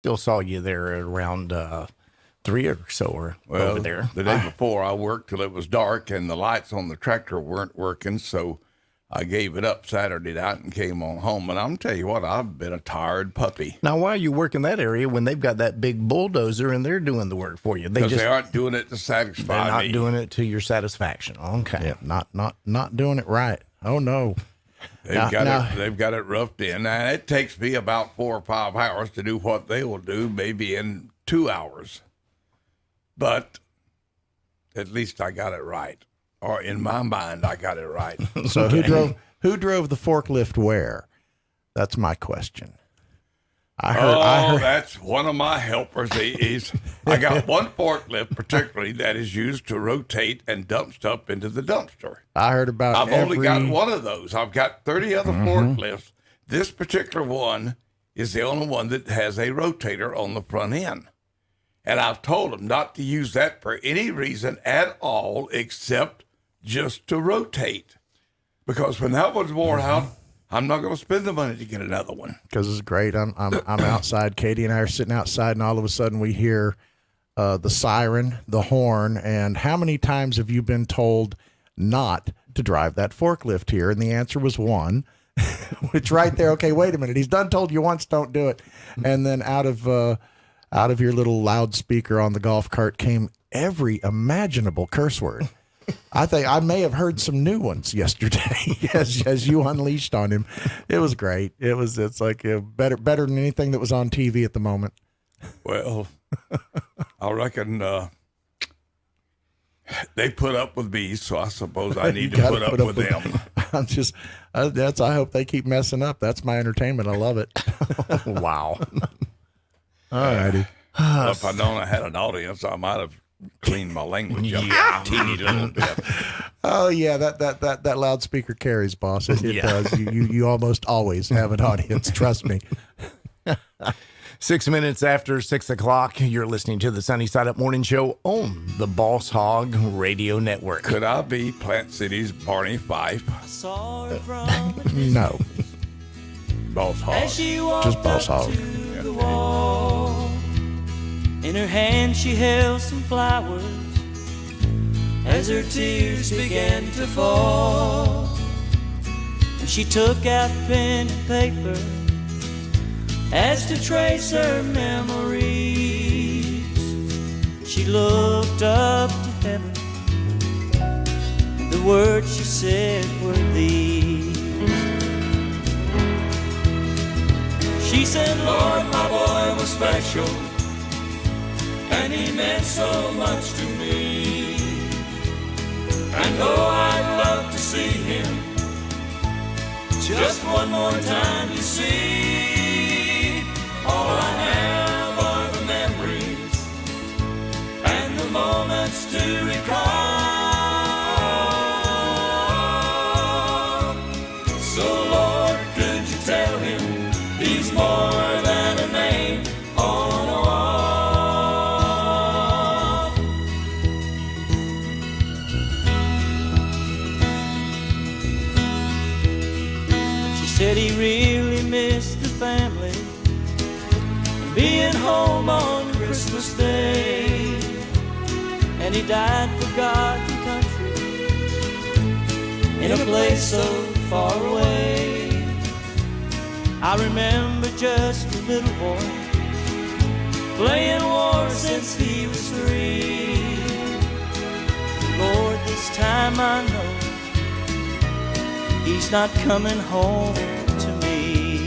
Still saw you there at around 3 or so over there. The day before, I worked till it was dark, and the lights on the tractor weren't working, so I gave it up Saturday night and came on home. And I'm tell you what, I've been a tired puppy. Now, why are you working that area when they've got that big bulldozer and they're doing the work for you? Because they aren't doing it to satisfy They're not me. doing it to your satisfaction. Okay. Yeah, not doing it right. Oh no. They've got it roughed in, and it takes me about 4 or 5 hours to do what they will do, maybe in 2 hours. But at least I got it right, or in my mind, I got it right. So okay. Who drove the forklift where? That's my question. I heard. That's one of my helpers. I got one forklift particularly that is used to rotate and dump stuff into the dumpster. I heard about. I've only got one of those. I've got 30 other forklifts. This particular one is the only one that has a rotator on the front end. And I've told them not to use that for any reason at all except just to rotate. Because when that one's worn out, I'm not going to spend the money to get another one. Because it's great. I'm outside. Katie and I are sitting outside, and all of a sudden we hear the siren, the horn. And how many times have you been told not to drive that forklift here? And the answer was one, which right there. Okay, wait a minute. He's done told you once, don't do it. And then out of your little loudspeaker on the golf cart came every imaginable curse word. I think I may have heard some new ones yesterday as you unleashed on him. It was great. It's like better than anything that was on TV at the moment. Well, I reckon they put up with me, so I suppose I need to put up with them. I hope they keep messing up. That's my entertainment. I love it. Wow. All righty. Well, if I'd known I had an audience, I might have cleaned my language up a teeny little bit. Oh yeah, that loudspeaker carries, boss. It does. You almost always have an audience. Trust me. 6 minutes after 6 o'clock, you're listening to the Sunny Side Up Morning Show on the Boss Hog Radio Network. Could I be Plant City's Barney Fife? No. Boss Hog. Just Boss Hog. In her hand she held some flowers as her tears began to fall. And she took out pen and paper as to trace her memories. She looked up to heaven. The words she said were these. She said, Lord, my boy was special, and he meant so much to me. And though I'd love to see him just one more time, you see, all I have are the memories and the moments to recall. So Lord, could you tell him he's more than a name on a wall? She said he really missed the family and being home on Christmas Day, and he died for God and country in a place so far away. I remember just a little boy playing war since he was 3. Lord, this time I know he's not coming home to me.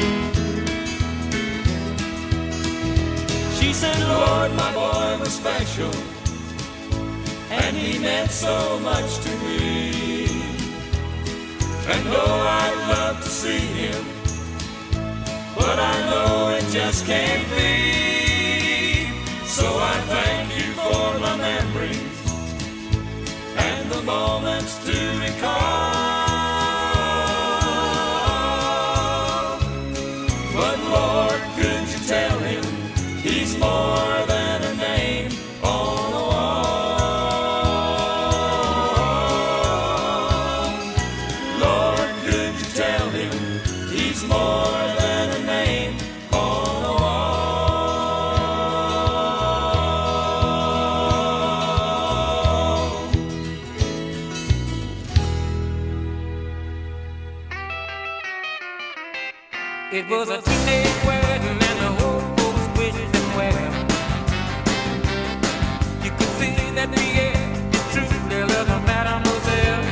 She said, Lord, my boy was special, and he meant so much to me. And though I'd love to see him, but I know it just can't be. So I thank you for my memories and the moments to recall. But Lord, could you tell him he's more than a name on a wall? Lord, could you tell him he's more than a name on a wall? It was a teenage wedding and the old folks wished them well. You could see that Pierre truly loved Mademoiselle.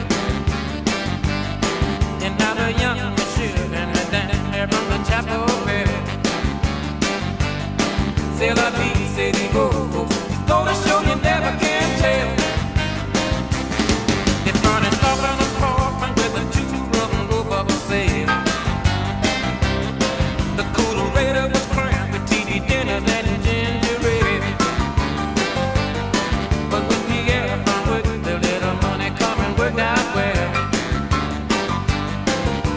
And now the young monsieur and the dancer from the chapel bell. C'est la vie, c'est the old folks. It's gonna show you never can tell. It's running off on a apartment with a two-room roof of a sail. The coolerator was crammed with TV dinners and ginger ale. But when Pierre found work, the little money come and worked out well.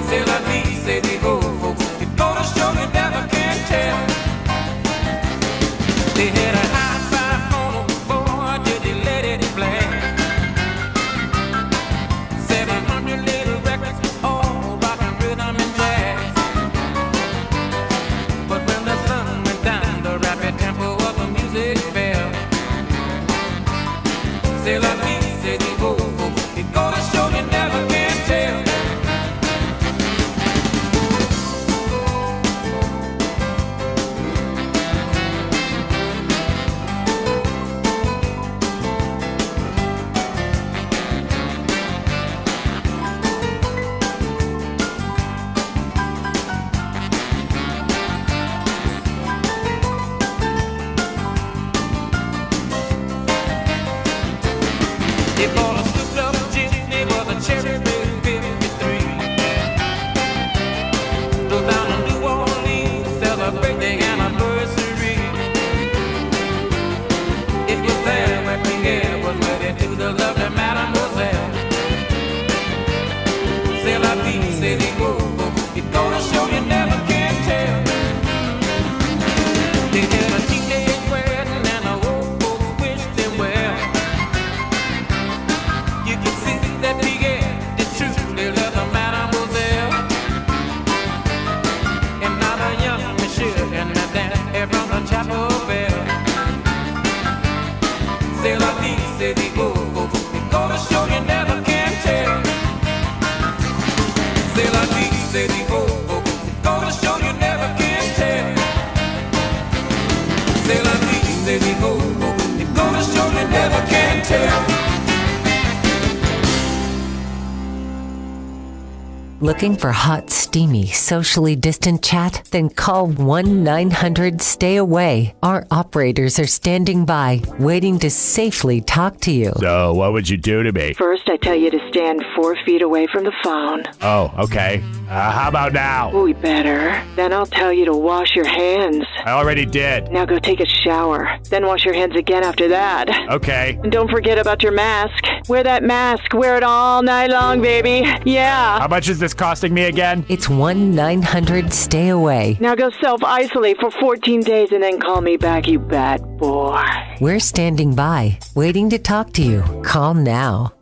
C'est la vie, c'est the old folks. It's gonna show you never can tell. They had a high-five phone, boy, did they let it blast. 700 little records, all rockin' rhythm and jazz. But when the sun went down, the rapid tempo of the music fell. C'est la vie, c'est the old folks. It's gonna show you never can tell. They bought a souped-up jitney with a cherry red 53. Drove down to New Orleans to celebrate the anniversary. It was there where Pierre was wedded to the lovely Mademoiselle. C'est la vie, c'est the old folks. It's gonna show you never can tell. They had a teenage wedding and the old folks wished them well. You can see that Pierre did truly love the Mademoiselle. And now the young monsieur and the dancer from the chapel bell. C'est la vie, c'est the old folks. It's gonna show you never can tell. C'est la vie, c'est the old folks. It's gonna show you never can tell. C'est la vie, c'est the old folks. It's gonna show you never can tell. Looking for hot, steamy, socially distant chat? Then call 1-900-STAY-AWAY. Our operators are standing by, waiting to safely talk to you. So, what would you do to me? First, I tell you to stand 4 feet away from the phone. Oh, okay. How about now? We better. Then I'll tell you to wash your hands. I already did. Now go take a shower. Then wash your hands again after that. Okay. And don't forget about your mask. Wear that mask. Wear it all night long, baby. Yeah. How much is this costing me again? It's 1-900-STAY-AWAY. Now go self-isolate for 14 days and then call me back, you bad boy. We're standing by, waiting to talk to you. Call now.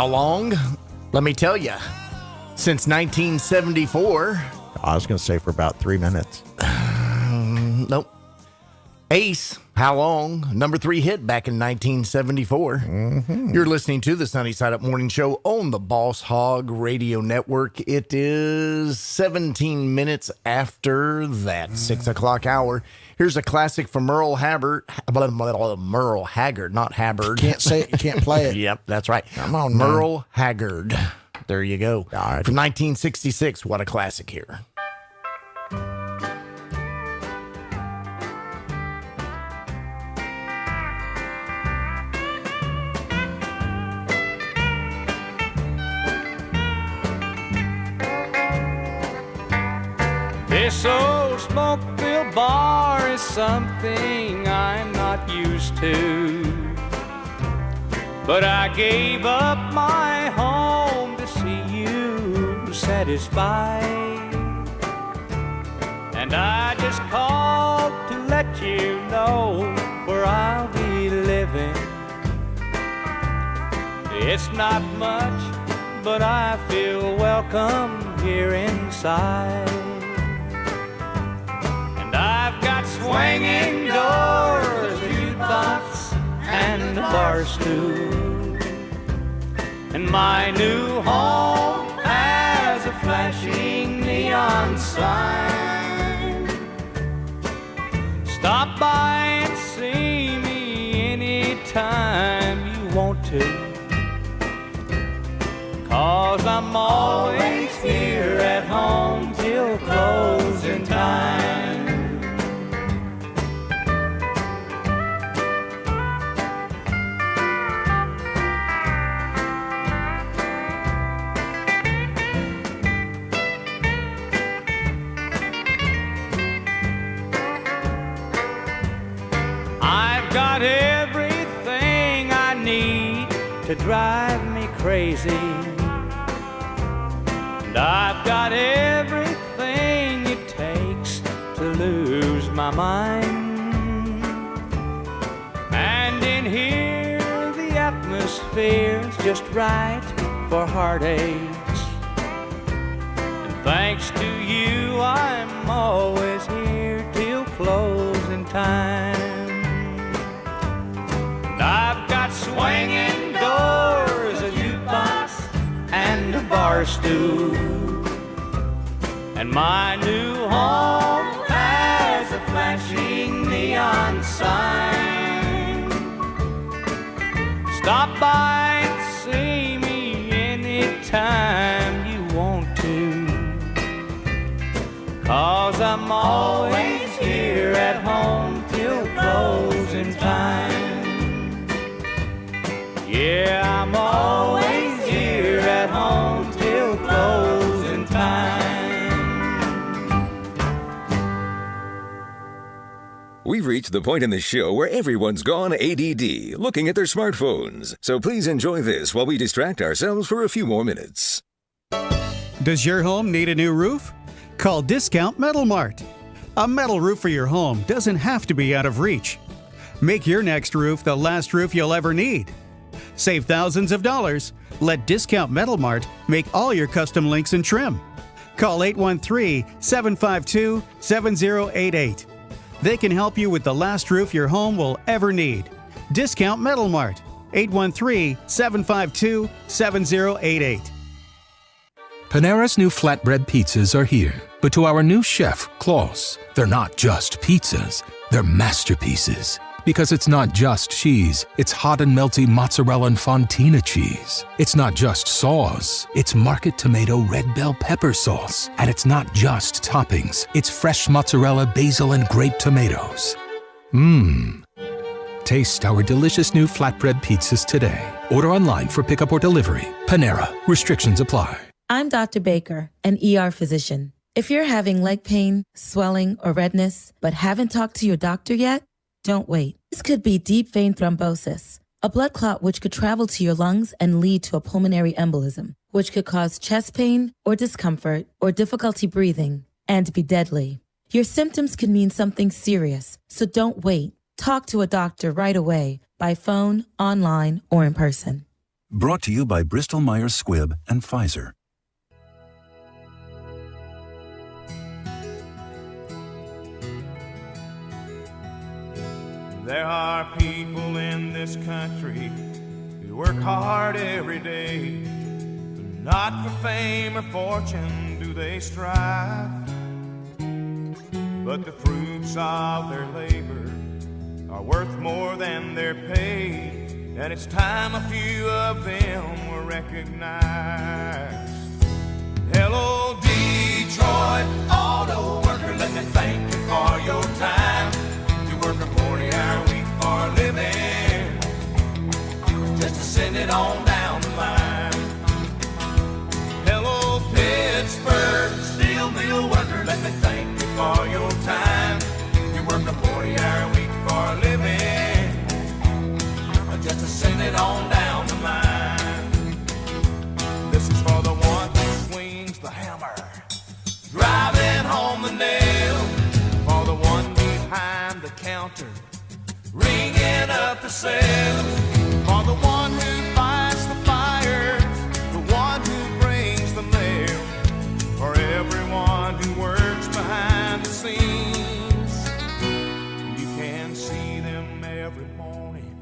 How long? Let me tell you. Since 1974. I was going to say for about 3 minutes. Nope. Ace, How Long? Number 3 hit back in 1974. You're listening to the Sunny Side Up Morning Show on the Boss Hog Radio Network. It is 17 minutes after that 6 o'clock hour. Here's a classic from Merle Haggard. Merle Haggard, not Habbard. Can't say it, you can't play it. Yep, that's right. Come on, man. Merle Haggard. There you go. All right. From 1966. What a classic here. This old smoke-filled bar is something I'm not used to. But I gave up my home to see you satisfied. And I just called to let you know where I'll be living. It's not much, but I feel welcome here inside. I've got swinging doors, a jukebox, and a bar stool. And my new home has a flashing neon sign. Stop by and see me anytime you want to, 'cause I'm always here at home till closing time. Got everything I need to drive me crazy, and I've got everything it takes to lose my mind. And in here the atmosphere's just right for heartaches, and thanks to you I'm always here till closing time. I've got swinging doors, a jukebox, and a bar stool. And my new home has a flashing neon sign. Stop by and see me anytime you want to, 'cause I'm always here at home till closing time. Yeah, I'm always here at home till closing time. We've reached the point in the show where everyone's gone ADD, looking at their smartphones. So please enjoy this while we distract ourselves for a few more minutes. Does your home need a new roof? Call Discount Metal Mart. A metal roof for your home doesn't have to be out of reach. Make your next roof the last roof you'll ever need. Save thousands of dollars. Let Discount Metal Mart make all your custom links and trim. Call 813-752-7088. They can help you with the last roof your home will ever need. Discount Metal Mart. 813-752-7088. Panera's new flatbread pizzas are here. But to our new chef, Klaus, they're not just pizzas. They're masterpieces. Because it's not just cheese, it's hot and melty mozzarella and fontina cheese. It's not just sauce, it's market tomato red bell pepper sauce. And it's not just toppings, it's fresh mozzarella, basil, and grape tomatoes. Taste our delicious new flatbread pizzas today. Order online for pickup or delivery. Panera. Restrictions apply. I'm Dr. Baker, an ER physician. If you're having leg pain, swelling, or redness, but haven't talked to your doctor yet, don't wait. This could be deep vein thrombosis, a blood clot which could travel to your lungs and lead to a pulmonary embolism, which could cause chest pain or discomfort or difficulty breathing and be deadly. Your symptoms could mean something serious, so don't wait. Talk to a doctor right away by phone, online, or in person. Brought to you by Bristol Myers Squibb and Pfizer. There are people in this country who work hard every day, but not for fame or fortune do they strive. But the fruits of their labor are worth more than their pay, and it's time a few of them were recognized. Hello, Detroit auto worker, let me thank you for your time. You work a 40-hour week for a living, just to send it on down the line. Hello, Pittsburgh steel mill worker, let me thank you for your time. You work a 40-hour week for a living, just to send it on down the line. This is for the one who swings the hammer, driving home the nail. For the one behind the counter, ringing up the sales. For the one who fights the fires, the one who brings the mail. For everyone who works behind the scenes, you can see them every morning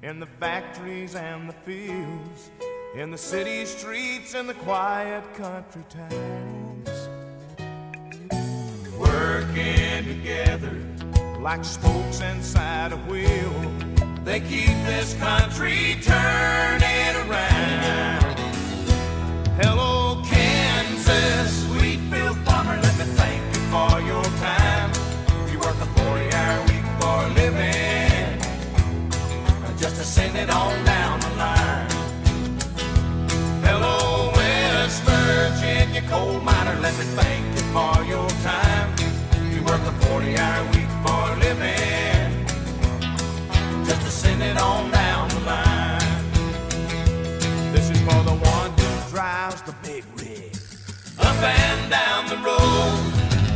in the factories and the fields, in the city streets and the quiet country towns, working together like spokes inside a wheel. They keep this country turning around. Hello, Kansas, Wheatfield farmer, let me thank you for your time. You work a 40-hour week for a living, just to send it on down the line. Hello, West Virginia coal miner, let me thank you for your time. You work a 40-hour week for a living, just to send it on down the line. This is for the one who drives the big rig up and down the road.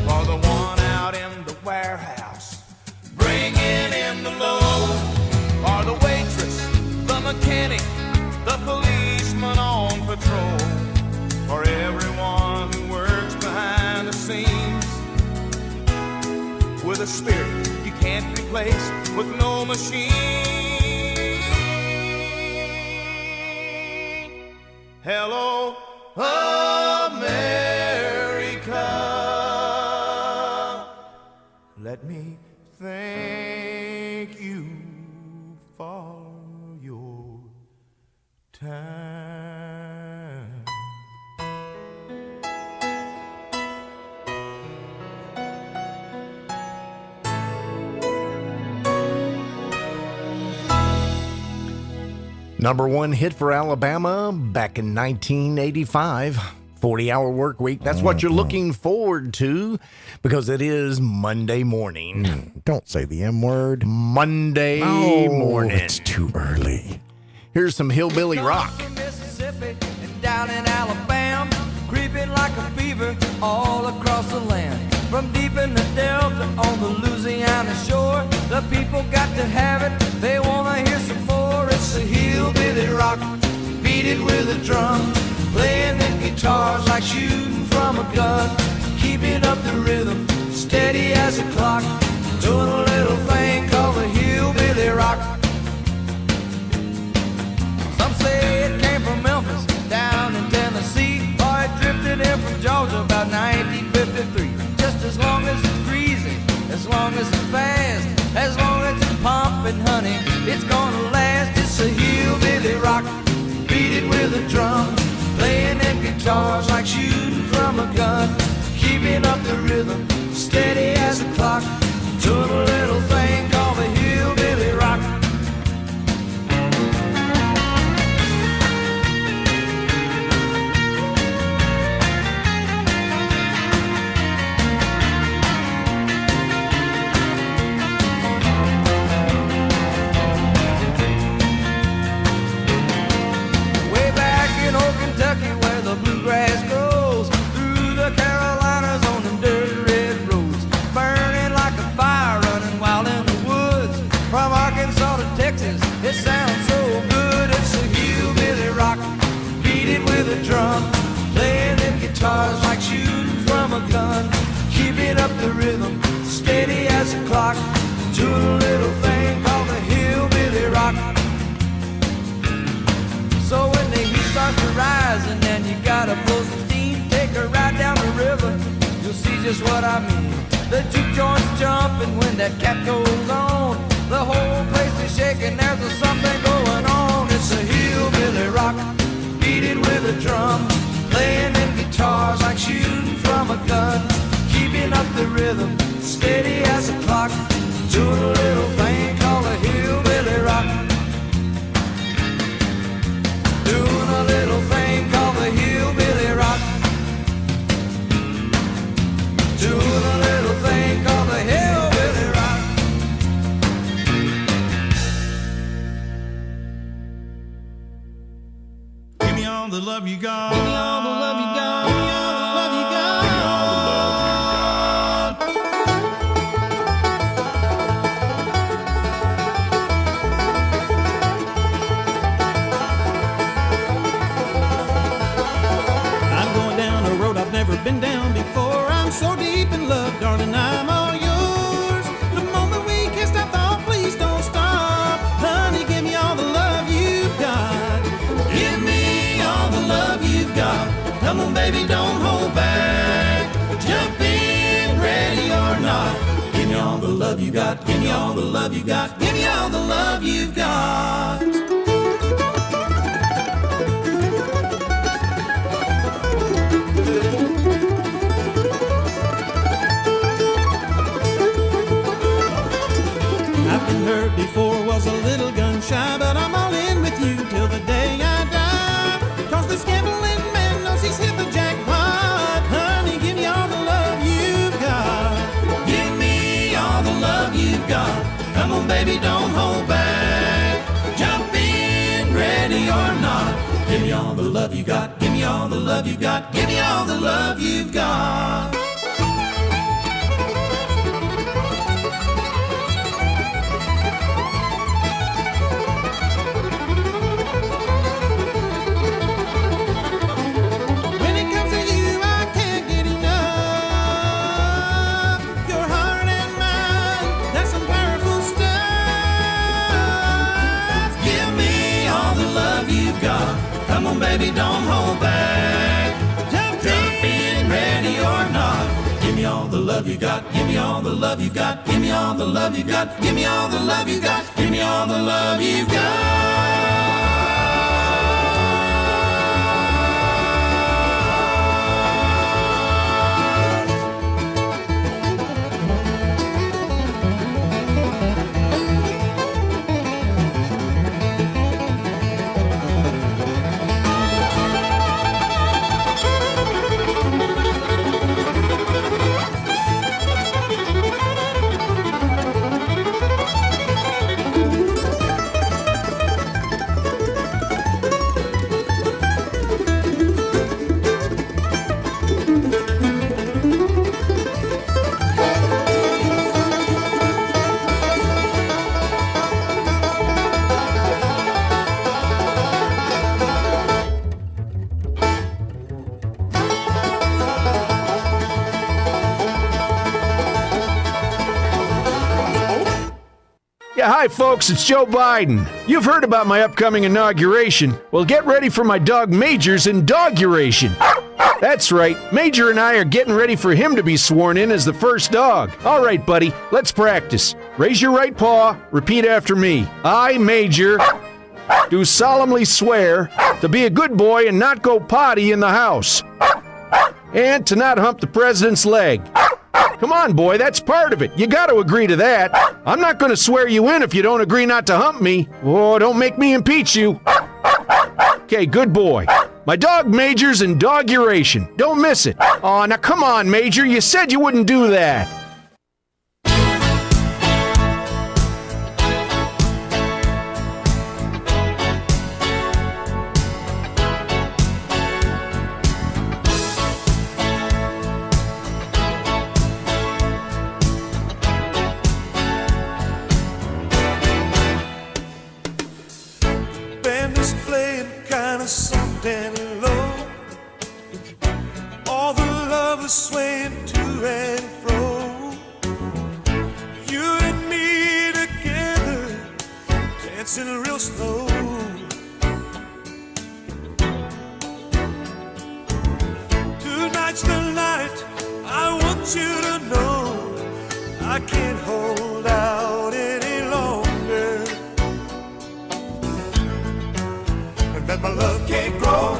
For the one out in the warehouse, bringing in the load. For the waitress, the mechanic, the policeman on patrol. For everyone who works behind the scenes, with a spirit you can't replace with no machine. Hello, America, let me thank you for your time. Number one hit for Alabama back in 1985. 40-hour work week. That's what you're looking forward to because it is Monday morning. Don't say the M word. Monday morning. It's too early. Here's some hillbilly rock. Mississippi and down in Alabama, creeping like a fever all across the land. From deep in the Delta on the Louisiana shore, the people got to have it. They wanna hear some more. It's a hillbilly rock, beat it with a drum, playing the guitars like shooting from a gun, keeping up the rhythm, steady as a clock, doing a little thing called the hillbilly rock. Some say it came from Memphis, down in Tennessee, or it drifted in from Georgia about 1953. Just as long as it's breezy, as long as it's fast, as long as it's pumping, honey, it's gonna last. It's a hillbilly rock, beat it with a drum, playing them guitars like shooting from a gun, keeping up the rhythm, steady as a clock, doing a little thing called the hillbilly rock. Kentucky where the bluegrass grows, through the Carolinas on them dirt red roads, just what I mean. The juke joint's jumping when that cat goes on. The whole place is shaking, there's something going on. It's a hillbilly rock, beating with a drum, playing in guitars like shooting from a gun, keeping up the rhythm, steady as a clock, doing a little thing called a hillbilly rock. Doing a little thing called the hillbilly rock. Doing a little thing called the hillbilly rock. Give me all the love you got. Give me all the love you got. Give me all the love you got. Give me all the love you got. I'm going down a road I've never been down before. I'm so deep in love, darling, I'm all yours. The moment we kissed, I thought, please don't stop. Honey, give me all the love you've got. Give me all the love you've got. Come on, baby, don't hold back. Jump in, ready or not. Give me all the love you got. Give me all the love you got. Give me all the love you've got. I've been hurt before, was a little gun shy, but I'm all in with you till the day I die. Cause this gambling man knows he's hit the jackpot. Honey, give me all the love you've got. Give me all the love you've got. Come on, baby, don't hold back. Jump in, ready or not. Give me all the love you got. Give me all the love you got. Give me all the love you've got. When it comes to you, I can't get enough. Your heart and mine, that's some powerful stuff. Give me all the love you've got. Come on, baby, don't hold back. Jump in, ready or not. Give me all the love you got. Give me all the love you got. Give me all the love you got. Give me all the love you got. Give me all the love you've got. Yeah, hi, folks. It's Joe Biden. You've heard about my upcoming inauguration. Well, get ready for my dog Major's inauguration. That's right. Major and I are getting ready for him to be sworn in as the first dog. All right, buddy, let's practice. Raise your right paw. Repeat after me. I, Major, do solemnly swear to be a good boy and not go potty in the house, and to not hump the president's leg. Come on, boy, that's part of it. You got to agree to that. I'm not going to swear you in if you don't agree not to hump me. Oh, don't make me impeach you. Okay, good boy. My dog Major's inauguration. Don't miss it. Oh, now come on, Major. You said you wouldn't do that. Band is playing kinda soft and low. All the lovers swaying to and fro. You and me together, dancing real slow. Tonight's the night I want you I can't hold out any longer, and that my love can't grow,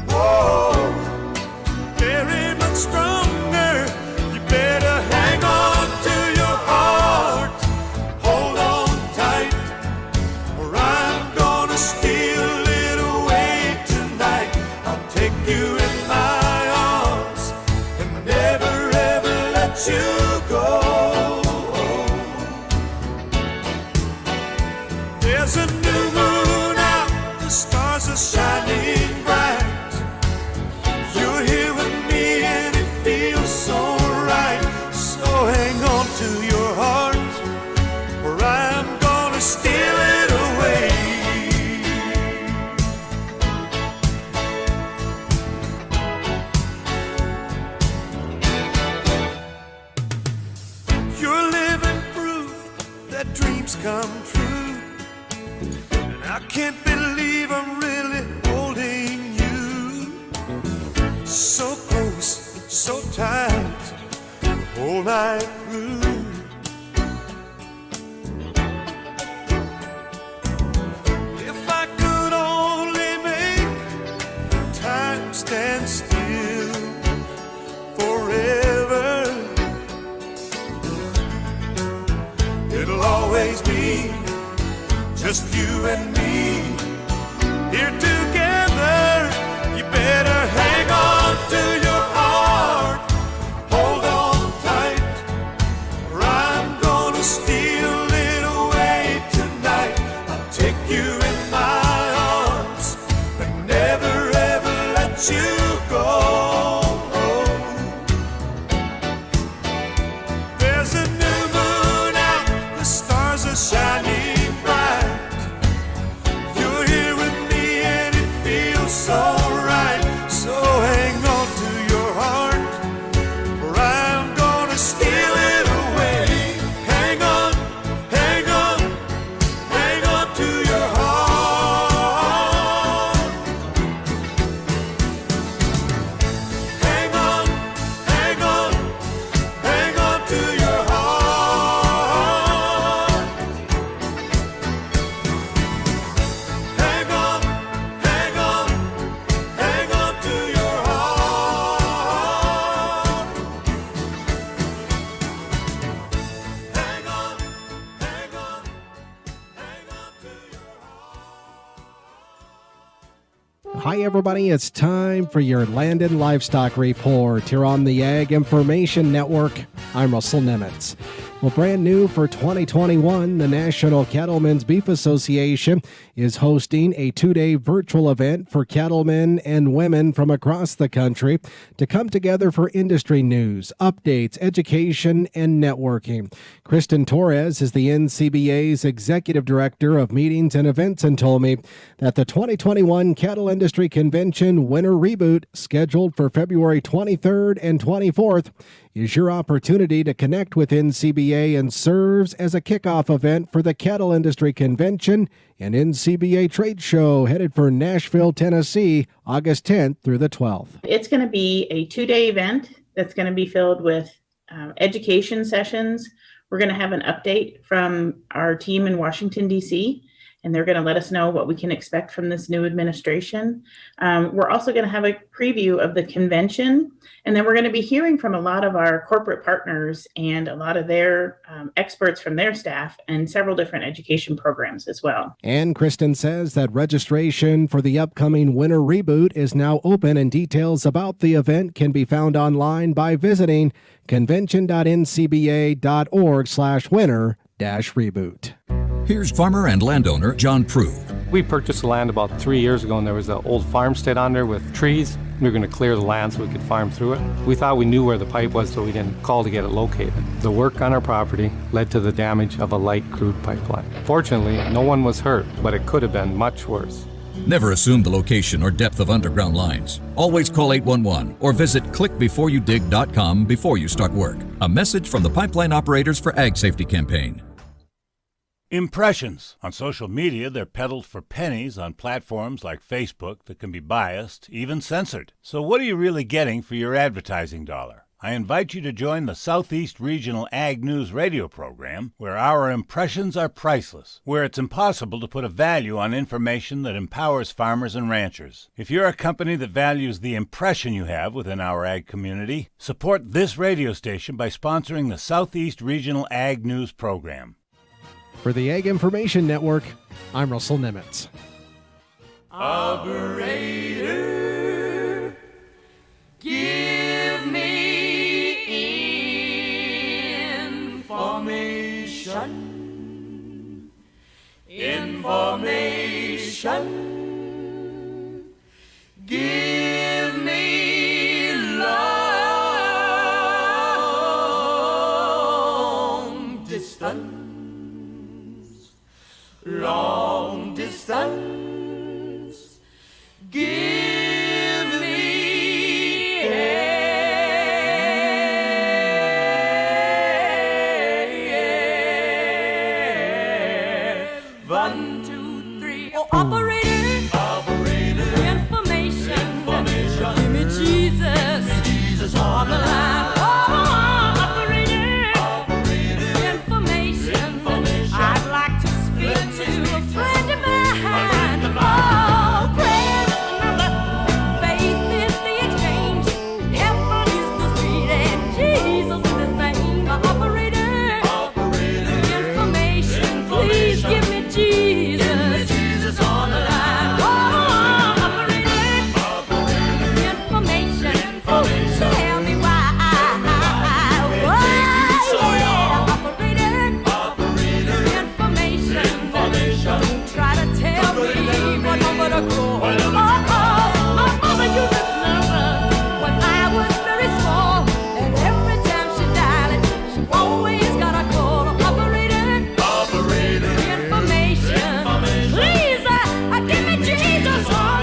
whoa, very much stronger. You better hang on to your heart, hold on tight, or I'm gonna steal it away tonight. I'll take you in my arms and never ever let you go. There's a new moon out, the stars are shining bright. You're here with me and it feels so right. So hang on to your heart, or I'm gonna steal it away. You're living proof that dreams come true, and I can't believe I'm really holding you so close, so tight, the whole night through. If I could only make time stand still forever, it'll always be just you and me here together. You better hang on to your heart, hold on tight, or I'm gonna steal it away tonight. I'll take you in my arms and never ever let you go. There's a new moon out, the stars are shining bright. You're here with me and it feels so right. So hang on to your heart, or I'm gonna steal it away. Hang on, hang on, hang on to your heart. Hang on, hang on, hang on to your heart. Hang on, hang on, hang on to your heart. Hang on, hang on, hang on to your Hi, everybody. It's time for your Land and Livestock Report here on the Ag Information Network. I'm Russell Nemitz. Well, brand new for 2021, the National Cattlemen's Beef Association is hosting a 2-day virtual event for cattlemen and women from across the country to come together for industry news, updates, education, and networking. Kristen Torres is the NCBA's Executive Director of Meetings and Events and told me that the 2021 Cattle Industry Convention Winter Reboot, scheduled for February 23rd and 24th, is your opportunity to connect with NCBA and serves as a kickoff event for the Cattle Industry Convention and NCBA Trade Show headed for Nashville, Tennessee, August 10th through the 12th. It's going to be a 2-day event that's going to be filled with education sessions. We're going to have an update from our team in Washington, D.C., and they're going to let us know what we can expect from this new administration. We're also going to have a preview of the convention, and then we're going to be hearing from a lot of our corporate partners and a lot of their experts from their staff and several different education programs as well. And Kristen says that registration for the upcoming Winter Reboot is now open, and details about the event can be found online by visiting convention.ncba.org/winter-reboot. Here's farmer and landowner John Prue. We purchased the land about 3 years ago, and there was an old farmstead on there with trees. We were going to clear the land so we could farm through it. We thought we knew where the pipe was, so we didn't call to get it located. The work on our property led to the damage of a light crude pipeline. Fortunately, no one was hurt, but it could have been much worse. Never assume the location or depth of underground lines. Always call 811 or visit clickbeforeyoudig.com before you start work. A message from the Pipeline Operators for Ag Safety campaign. Impressions. On social media, they're peddled for pennies on platforms like Facebook that can be biased, even censored. So what are you really getting for your advertising dollar? I invite you to join the Southeast Regional Ag News radio program, where our impressions are priceless, where it's impossible to put a value on information that empowers farmers and ranchers. If you're a company that values the impression you have within our ag community, support this radio station by sponsoring the Southeast Regional Ag News program. For the Ag Information Network, I'm Russell Nimitz. Operator, give me information. Information. Give me long distance. Long distance. Give me one, two, three. Oh, operator. Operator. Information. Give me Jesus. Jesus on the line. Oh, operator. Information. I'd like to speak to a friend of mine. Oh, prayer number. Faith is the exchange. Heaven is the street, and Jesus is his name. Operator. Information. Please give me Jesus. Jesus on the line. Oh, operator. Information. Oh, tell me why. Oh, yeah. Operator. Information. Don't try to tell me what number to call. Oh, my mother used this number when I was very small, and every time she dialed it, she always got a call. Operator. Information. Please, give me Jesus on the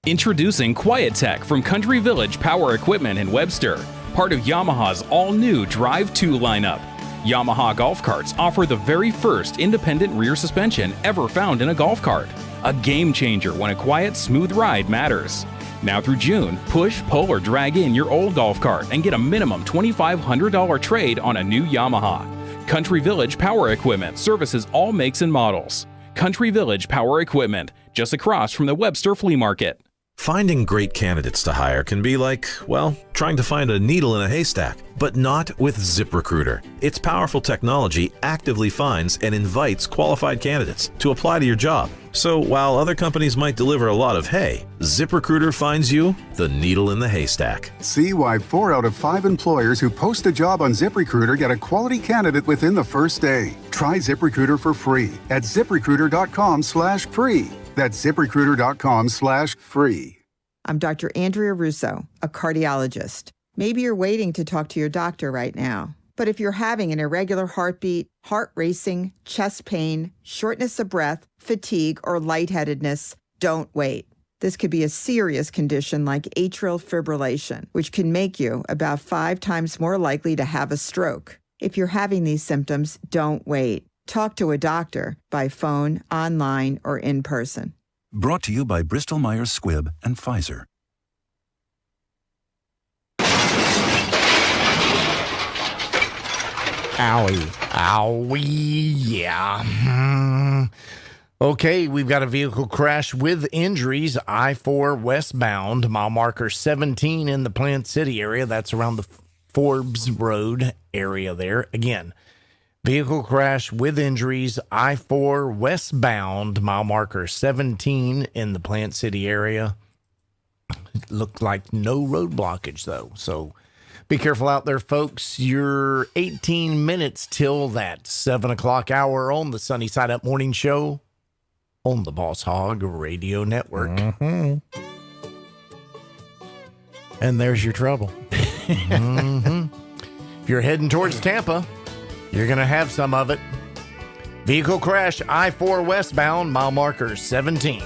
Introducing QuietTech from Country Village Power Equipment in Webster, part of Yamaha's all-new Drive 2 lineup. Yamaha golf carts offer the very first independent rear suspension ever found in a golf cart. A game changer when a quiet, smooth ride matters. Now through June, push, pull, or drag in your old golf cart and get a minimum $2,500 trade on a new Yamaha. Country Village Power Equipment services all makes and models. Country Village Power Equipment, just across from the Webster Flea Market. Finding great candidates to hire can be like, well, trying to find a needle in a haystack, but not with ZipRecruiter. Its powerful technology actively finds and invites qualified candidates to apply to your job. So while other companies might deliver a lot of hay, ZipRecruiter finds you the needle in the haystack. See why 4 out of 5 employers who post a job on ZipRecruiter get a quality candidate within the first day. Try ZipRecruiter for free at ZipRecruiter.com/free. That's ZipRecruiter.com/free. I'm Dr. Andrea Russo, a cardiologist. Maybe you're waiting to talk to your doctor right now. But if you're having an irregular heartbeat, heart racing, chest pain, shortness of breath, fatigue, or lightheadedness, don't wait. This could be a serious condition like atrial fibrillation, which can make you about 5 times more likely to have a stroke. If you're having these symptoms, don't wait. Talk to a doctor by phone, online, or in person. Brought to you by Bristol Myers Squibb and Pfizer. Owie, yeah. Okay, we've got a vehicle crash with injuries. I-4 westbound, mile marker 17 in the Plant City area. That's around the Forbes Road area there. Again, vehicle crash with injuries. I-4 westbound, mile marker 17 in the Plant City area. It looked like no road blockage, though, so be careful out there, folks. You're 18 minutes till that 7 o'clock hour on the Sunny Side Up Morning Show on the Boss Hog Radio Network. Mm-hmm. And there's your trouble. Mm-hmm. If you're heading towards Tampa, you're going to have some of it. Vehicle crash, I-4 westbound, mile marker 17.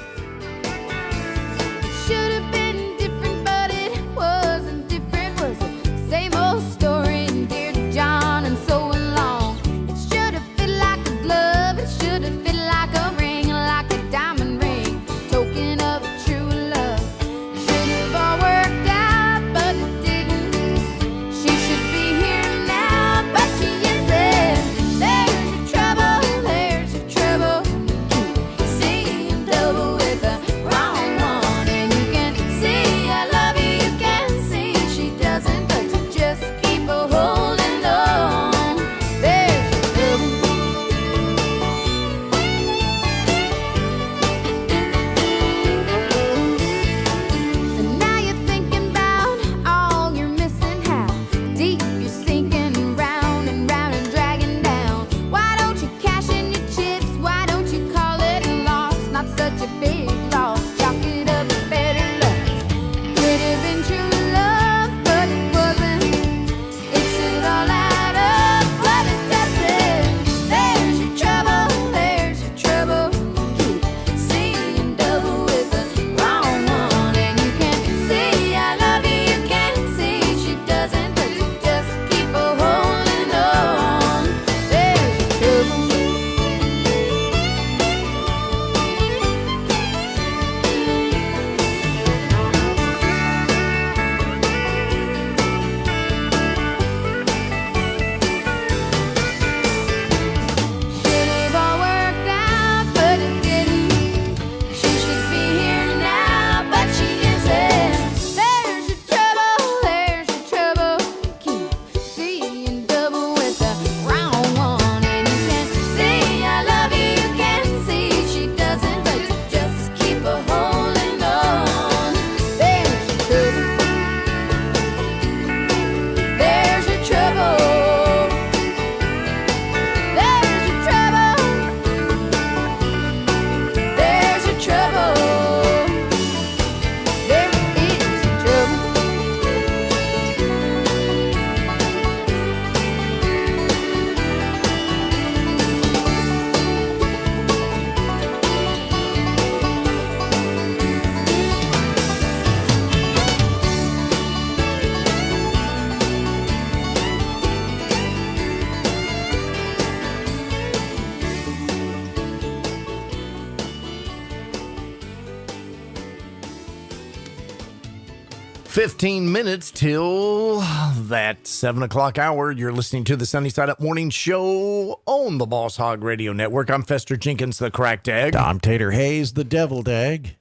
$15 minutes till that 7 o'clock hour. You're listening to the Sunny Side Up Morning Show on the Boss Hog Radio Network. I'm Fester Jenkins, the Cracked Egg. I'm Tater Hayes, the Deviled Egg.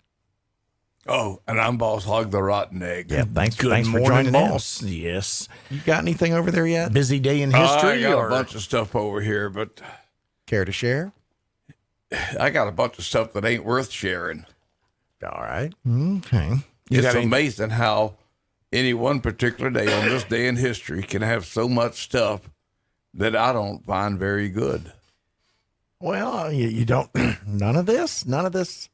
Oh, and I'm Boss Hog, the Rotten Egg. Yeah, thanks for morning, joining boss. in. Yes. You got anything over there yet? Busy day in history? I got a bunch of stuff over here, but... Care to share? I got a bunch of stuff that ain't worth sharing. All right. Okay. It's amazing how any one particular day on this day in history can have so much stuff that I don't find very good. Well, you don't. None of this. None of the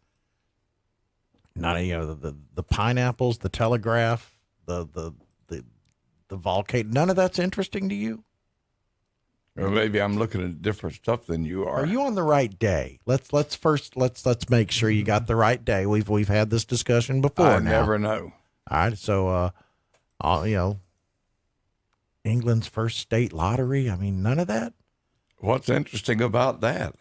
pineapples, the telegraph, the volcano. None of that's interesting to you. Or maybe I'm looking at different stuff than you are. Are you on the right day? Let's make sure you got the right day. We've had this discussion before. I never know. All right, so England's first state lottery. I mean, none of that. What's interesting about that?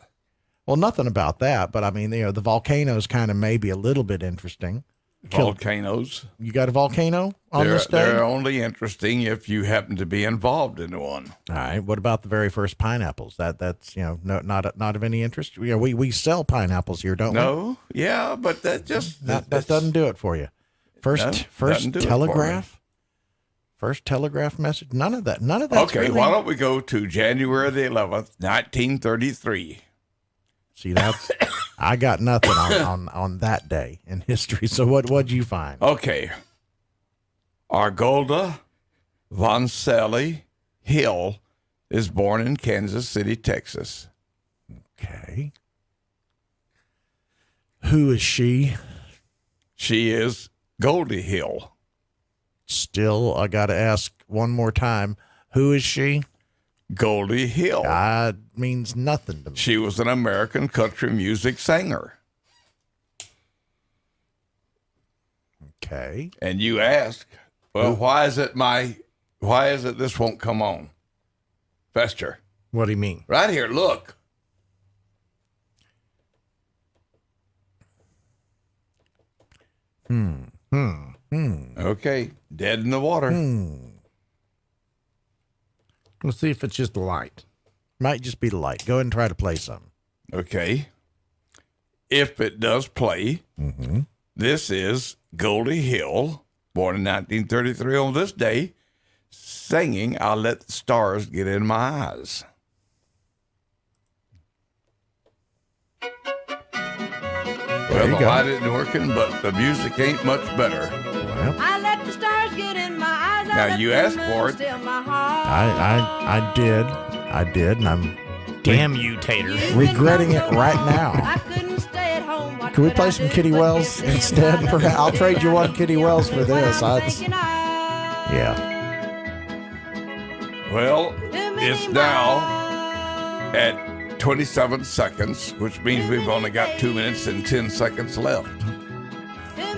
Well, nothing about that, but I mean, the volcanoes kind of maybe a little bit interesting. Volcanoes. You got a volcano on this day? They're only interesting if you happen to be involved in one. All right. What about the very first pineapples? That's not of any interest. We sell pineapples here, don't we? No. Yeah, but that doesn't do it for you. First telegraph. First telegraph message. None of that. Okay. Really... Why don't we go to January the 11th, 1933? See, that's I got nothing on that day in history. So what'd you find? Okay. Argolda Voncelli Hill is born in Kansas City, Texas. Okay. Who is she? She is Goldie Hill. Still, I got to ask one more time. Who is she? Goldie Hill. That means nothing to me. She was an American country music singer. Okay. And you ask, well, why is it this won't come on? Fester. What do you mean? Right here, look. Okay, dead in the water. Let's see if it's just the light. Might just be the light. Go ahead and try to play some. Okay. If it does play, this is Goldie Hill, born in 1933 on this day, singing "I'll Let the Stars Get in My Eyes." Well, the light isn't working, but the music ain't much better. I let the stars get in my eyes. Now, you asked for it. I did, and I'm damn you, Tater, regretting it right now. I couldn't stay at home. Can we play some Kitty Wells instead? I'll trade you one Kitty Wells for this. Yeah. Well, it's now at 27 seconds, which means we've only got 2 minutes and 10 seconds left.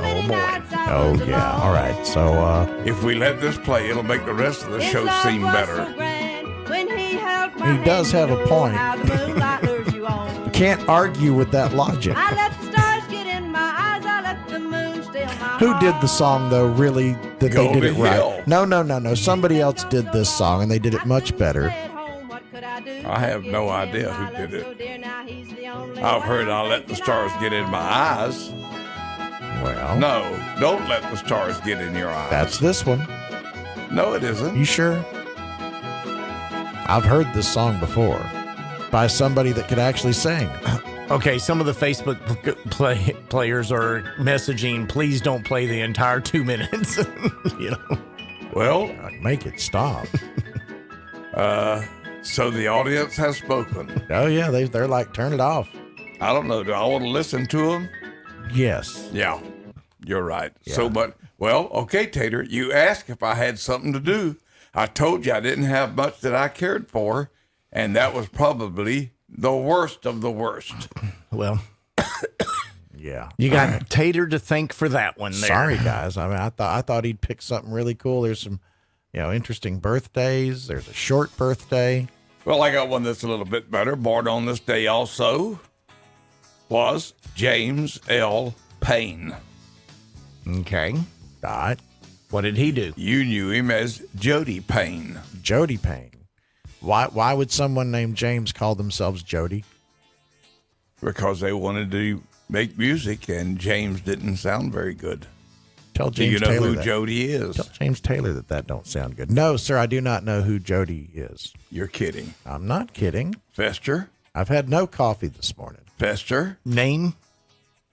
Oh boy. Oh yeah. All right. So if we let this play, it'll make the rest of the show seem better. He does have a point. You can't argue with that logic. I let the stars get in my eyes. I let the moon steal my heart. Who did the song though? Really, that they did it right? No. Somebody else did this song, and they did it much better. I have no idea who did it. I've heard "I'll Let the Stars Get in My Eyes." Well, no, don't let the stars get in your eyes. That's this one. No, it isn't. You sure? I've heard this song before by somebody that could actually sing. Okay, some of the Facebook players are messaging, please don't play the entire 2 minutes. Well, make it stop. So the audience has spoken. Oh yeah, they're like, turn it off. I don't know. Do I want to listen to them? Yes. Yeah, you're right. Yeah. Okay, Tater, you asked if I had something to do. I told you I didn't have much that I cared for, and that was probably the worst of the worst. Well, yeah. You got Tater to thank for that one there. Sorry, guys. I mean, I thought he'd pick something really cool. There's some, interesting birthdays. There's a short birthday. Well, I got one that's a little bit better. Born on this day also was James L. Payne. Okay. Right. What did he do? You knew him as Jody Payne. Jody Payne. Why would someone named James call themselves Jody? Because they wanted to make music, and James didn't sound very good. Tell James do you know Taylor who that. Jody is? Tell James Taylor that don't sound good. No, sir, I do not know who Jody is. You're kidding. I'm not kidding. Fester? I've had no coffee this morning. Fester? Name?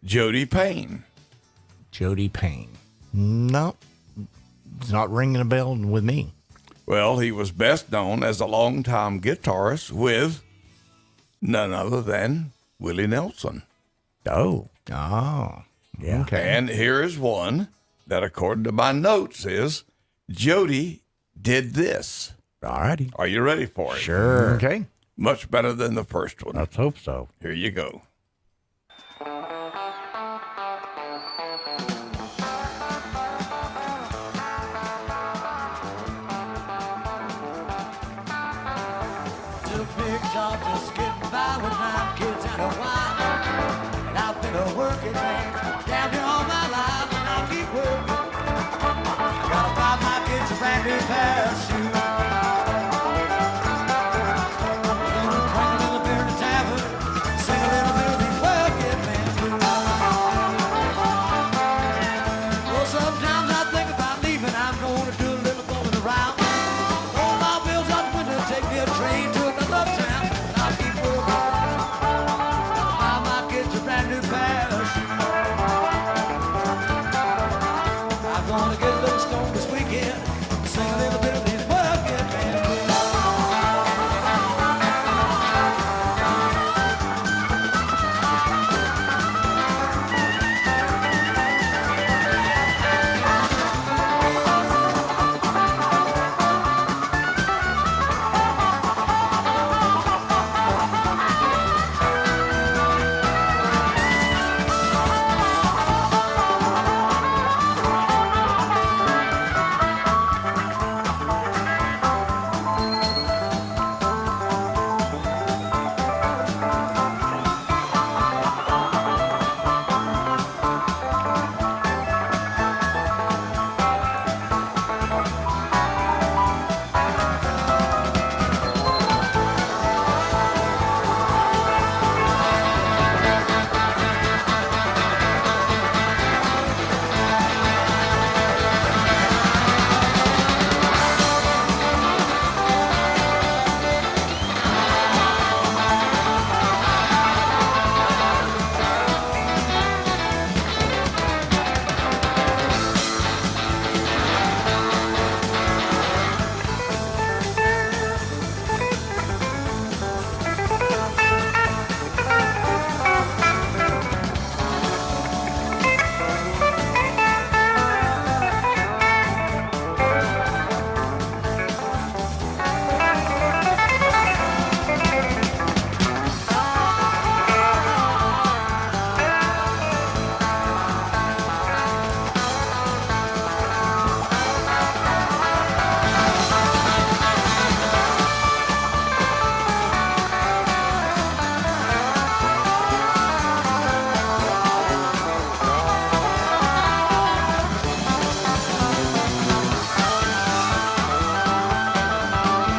Jody Payne. Jody Payne. No, it's not ringing a bell with me. Well, he was best known as a longtime guitarist with none other than Willie Nelson. Oh. Yeah. Okay. And here is one that, according to my notes, is Jody did this. All righty. Are you ready for it? Sure. Okay. Much better than the first one. Let's hope so. Here you go. Big jobs working man. Down here all my life and I'll keep working. Gotta buy my kids a brand new pair of shoes. Gonna drink a little beer in the tavern, sing a little bit of these working man blues. Well, sometimes I think about leaving. I'm gonna do a little going around. Roll my wheels out the window, take me a train to another town. And I'll keep working. Gotta buy my kids a brand new pair of shoes. I'm gonna get a little stoned this weekend, sing a little bit of these working man blues.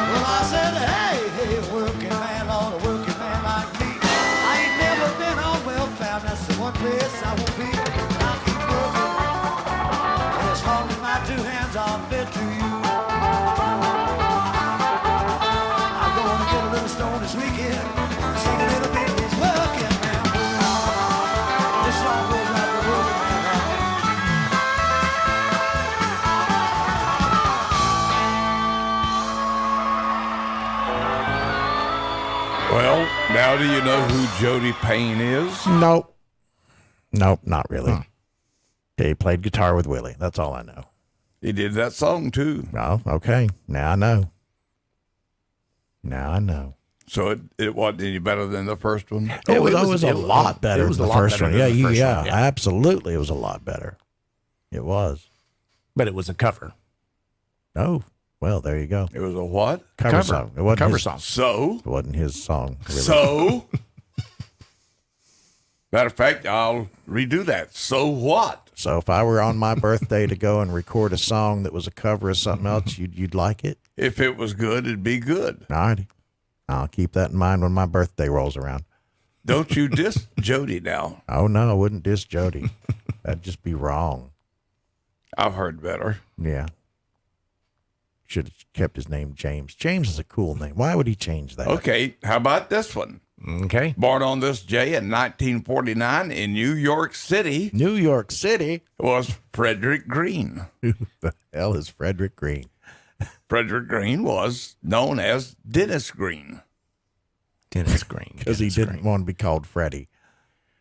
Well, I said, hey, hey, working man, Lord, a working man like me. I ain't never been on welfare, that's the one place I won't be. I'll keep working as long as my two hands are fit to you. I'm gonna get a little stoned this weekend, sing a little bit of this working man blues. This song goes out to working man like me. Well, now do you know who Jody Payne is? Nope. Nope, not really. He played guitar with Willie. That's all I know. He did that song too. Oh, okay. Now I know. Now I know. So it wasn't any better than the first one? It was a lot better than the first one. Yeah, yeah. Absolutely. It was a lot better. It was. But it was a cover. Oh, well, there you go. It was a what? Cover song. It wasn't Cover his, song. So? It wasn't his song. Really. So? Matter of fact, I'll redo that. So what? So if I were on my birthday to go and record a song that was a cover of something else, you'd like it? If it was good, it'd be good. All righty. I'll keep that in mind when my birthday rolls around. Don't you diss Jody now. Oh, no, I wouldn't diss Jody. That'd just be wrong. I've heard better. Yeah. Should have kept his name James. James is a cool name. Why would he change that? Okay, how about this one? Okay. Born on this day in 1949 in New York City. New York City? Was Frederick Green. Who the hell is Frederick Green? Frederick Green was known as Dennis Green. Dennis Green. Because he didn't want to be called Freddie.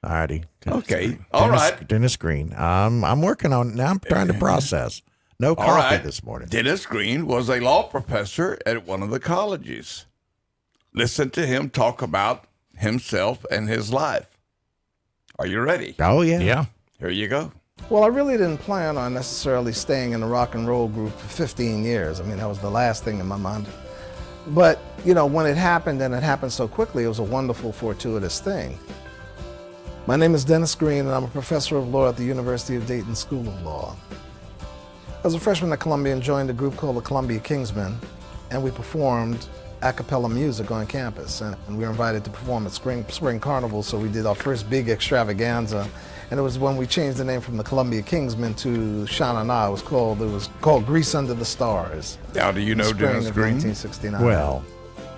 All righty. Okay. All right. Dennis Green. I'm working on it now. I'm trying to process. No coffee All right. this morning. Dennis Green was a law professor at one of the colleges. Listen to him talk about himself and his life. Are you ready? Oh, yeah. Yeah. Here you go. Well, I really didn't plan on necessarily staying in the rock and roll group for 15 years. I mean, that was the last thing in my mind. But, you know, when it happened and it happened so quickly, it was a wonderful, fortuitous thing. My name is Dennis Green, and I'm a professor of law at the University of Dayton School of Law. I was a freshman at Columbia and joined a group called the Columbia Kingsmen, and we performed a cappella music on campus. And we were invited to perform at Spring Carnival, so we did our first big extravaganza. And it was when we changed the name from the Columbia Kingsmen to Sha Na Na. It was called Grease Under the Stars. How do you know Dennis Green? 1969. Well,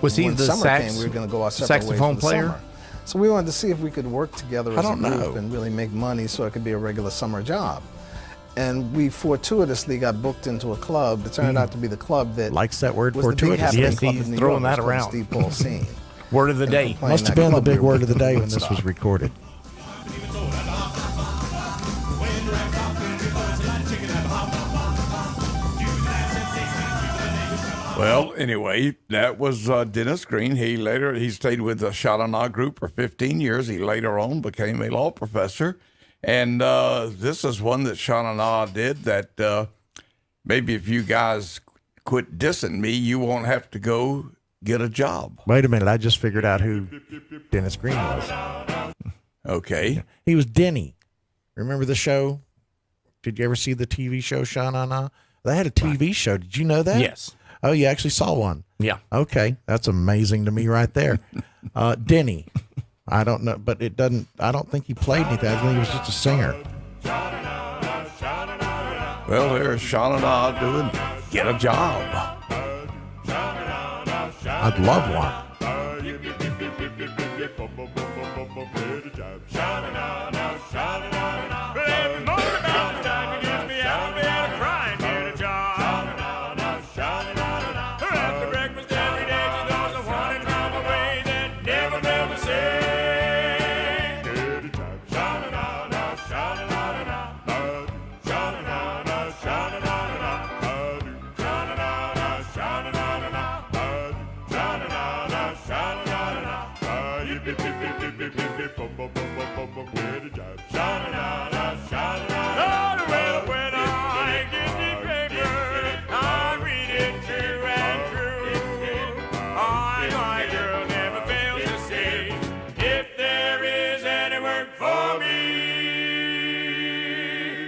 was he when the summer came, we were going to go our separate saxophone ways for the player? summer. So we wanted to see if we could work together I as a don't group know. and really make money so it could be a regular summer job. And we fortuitously got booked into a club that turned out to be the club that Likes that word, was the big fortuitous. happening Yes, club he's in New throwing York. that It was called around. Steve Paul Scene. Word of the And day. we were playing Must have that been the club big we were word of the day in when this was Woodstock. recorded. Well, anyway, that was Dennis Green. He stayed with the Sha Na Na group for 15 years. He later on became a law professor. And this is one that Sha Na Na did that maybe if you guys quit dissing me, you won't have to go get a job. Wait a minute, I just figured out who Dennis Green was. Okay. He was Denny. Remember the show? Did you ever see the TV show Sha Na Na? They had a TV show. Did you know that? Yes. Oh, you actually saw one? Yeah. Okay, that's amazing to me right there. Denny. I don't know, but it doesn't, I don't think he played anything. I think he was just a singer. Well, there's Sha Na Na doing Get a Job. I'd love one.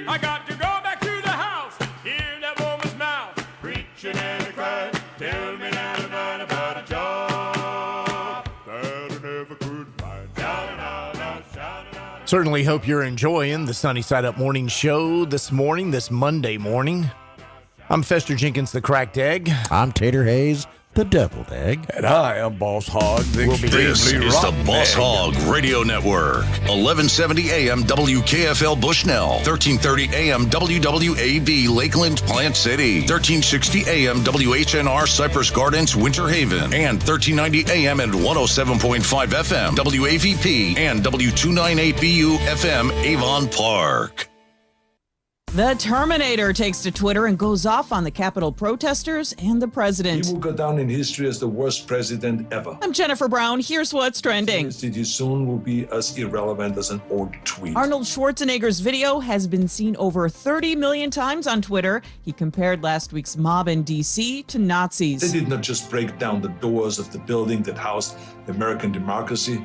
I got to go back to the house, hear that woman's mouth, preaching and crying, tell me now about a job that I never could find. Certainly hope you're enjoying the Sunny Side Up Morning Show this morning, this Monday morning. I'm Fester Jenkins, the Cracked Egg. I'm Tater Hayes, the Deviled Egg. And I am Boss Hog, the This extremely is the rotten Boss egg. Hog Radio Network. 1170 AM WKFL Bushnell. 1330 AM WWAB Lakeland Plant City. 1360 AM WHNR Cypress Gardens Winter Haven. And 1390 AM and 107.5 FM WAVP and W298BU FM Avon Park. The Terminator takes to Twitter and goes off on the Capitol protesters and the president. He will go down in history as the worst president ever. I'm Jennifer Brown. Here's what's trending. He soon will be as irrelevant as an old tweet. Arnold Schwarzenegger's video has been seen over 30 million times on Twitter. He compared last week's mob in D.C. to Nazis. They did not just break down the doors of the building that housed the American democracy,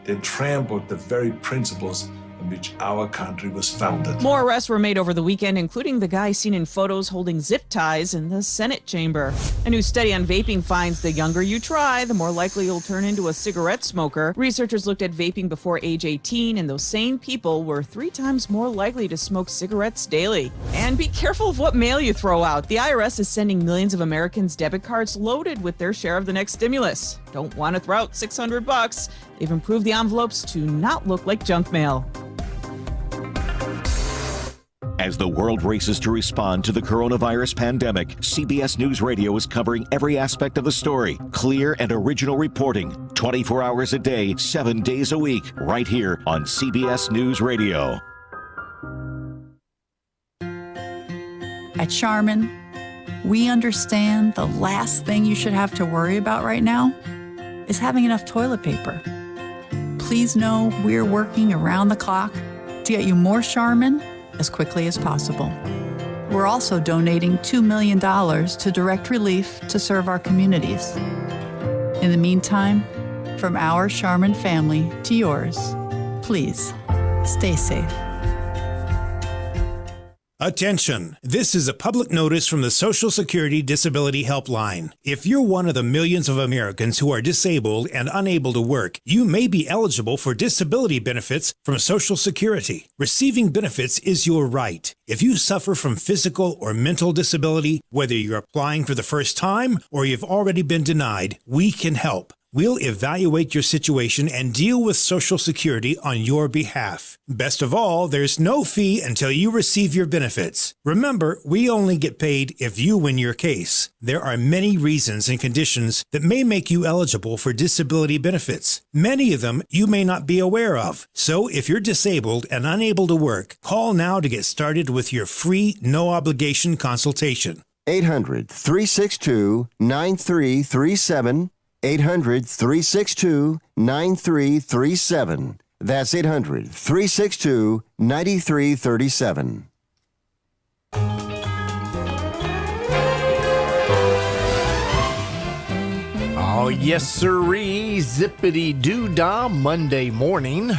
they trampled the very principles on which our country was founded. More arrests were made over the weekend, including the guy seen in photos holding zip ties in the Senate chamber. A new study on vaping finds the younger you try, the more likely you'll turn into a cigarette smoker. Researchers looked at vaping before age 18, and those same people were 3 times more likely to smoke cigarettes daily. And be careful of what mail you throw out. The IRS is sending millions of Americans debit cards loaded with their share of the next stimulus. Don't want to throw out $600. They've improved the envelopes to not look like junk mail. As the world races to respond to the coronavirus pandemic, CBS News Radio is covering every aspect of the story. Clear and original reporting, 24 hours a day, 7 days a week, right here on CBS News Radio. At Charmin, we understand the last thing you should have to worry about right now is having enough toilet paper. Please know we're working around the clock to get you more Charmin as quickly as possible. We're also donating $2 million to Direct Relief to serve our communities. In the meantime, from our Charmin family to yours, please Stay safe. Attention! This is a public notice from the Social Security Disability Helpline. If you're one of the millions of Americans who are disabled and unable to work, you may be eligible for disability benefits from Social Security. Receiving benefits is your right. If you suffer from physical or mental disability, whether you're applying for the first time or you've already been denied, we can help. We'll evaluate your situation and deal with Social Security on your behalf. Best of all, there's no fee until you receive your benefits. Remember, we only get paid if you win your case. There are many reasons and conditions that may make you eligible for disability benefits. Many of them you may not be aware of. So if you're disabled and unable to work, call now to get started with your free, no-obligation consultation. 800-362-9337. 800-362-9337. That's 800-362-9337. Oh, yes, sirree. Zippity doo dah Monday morning.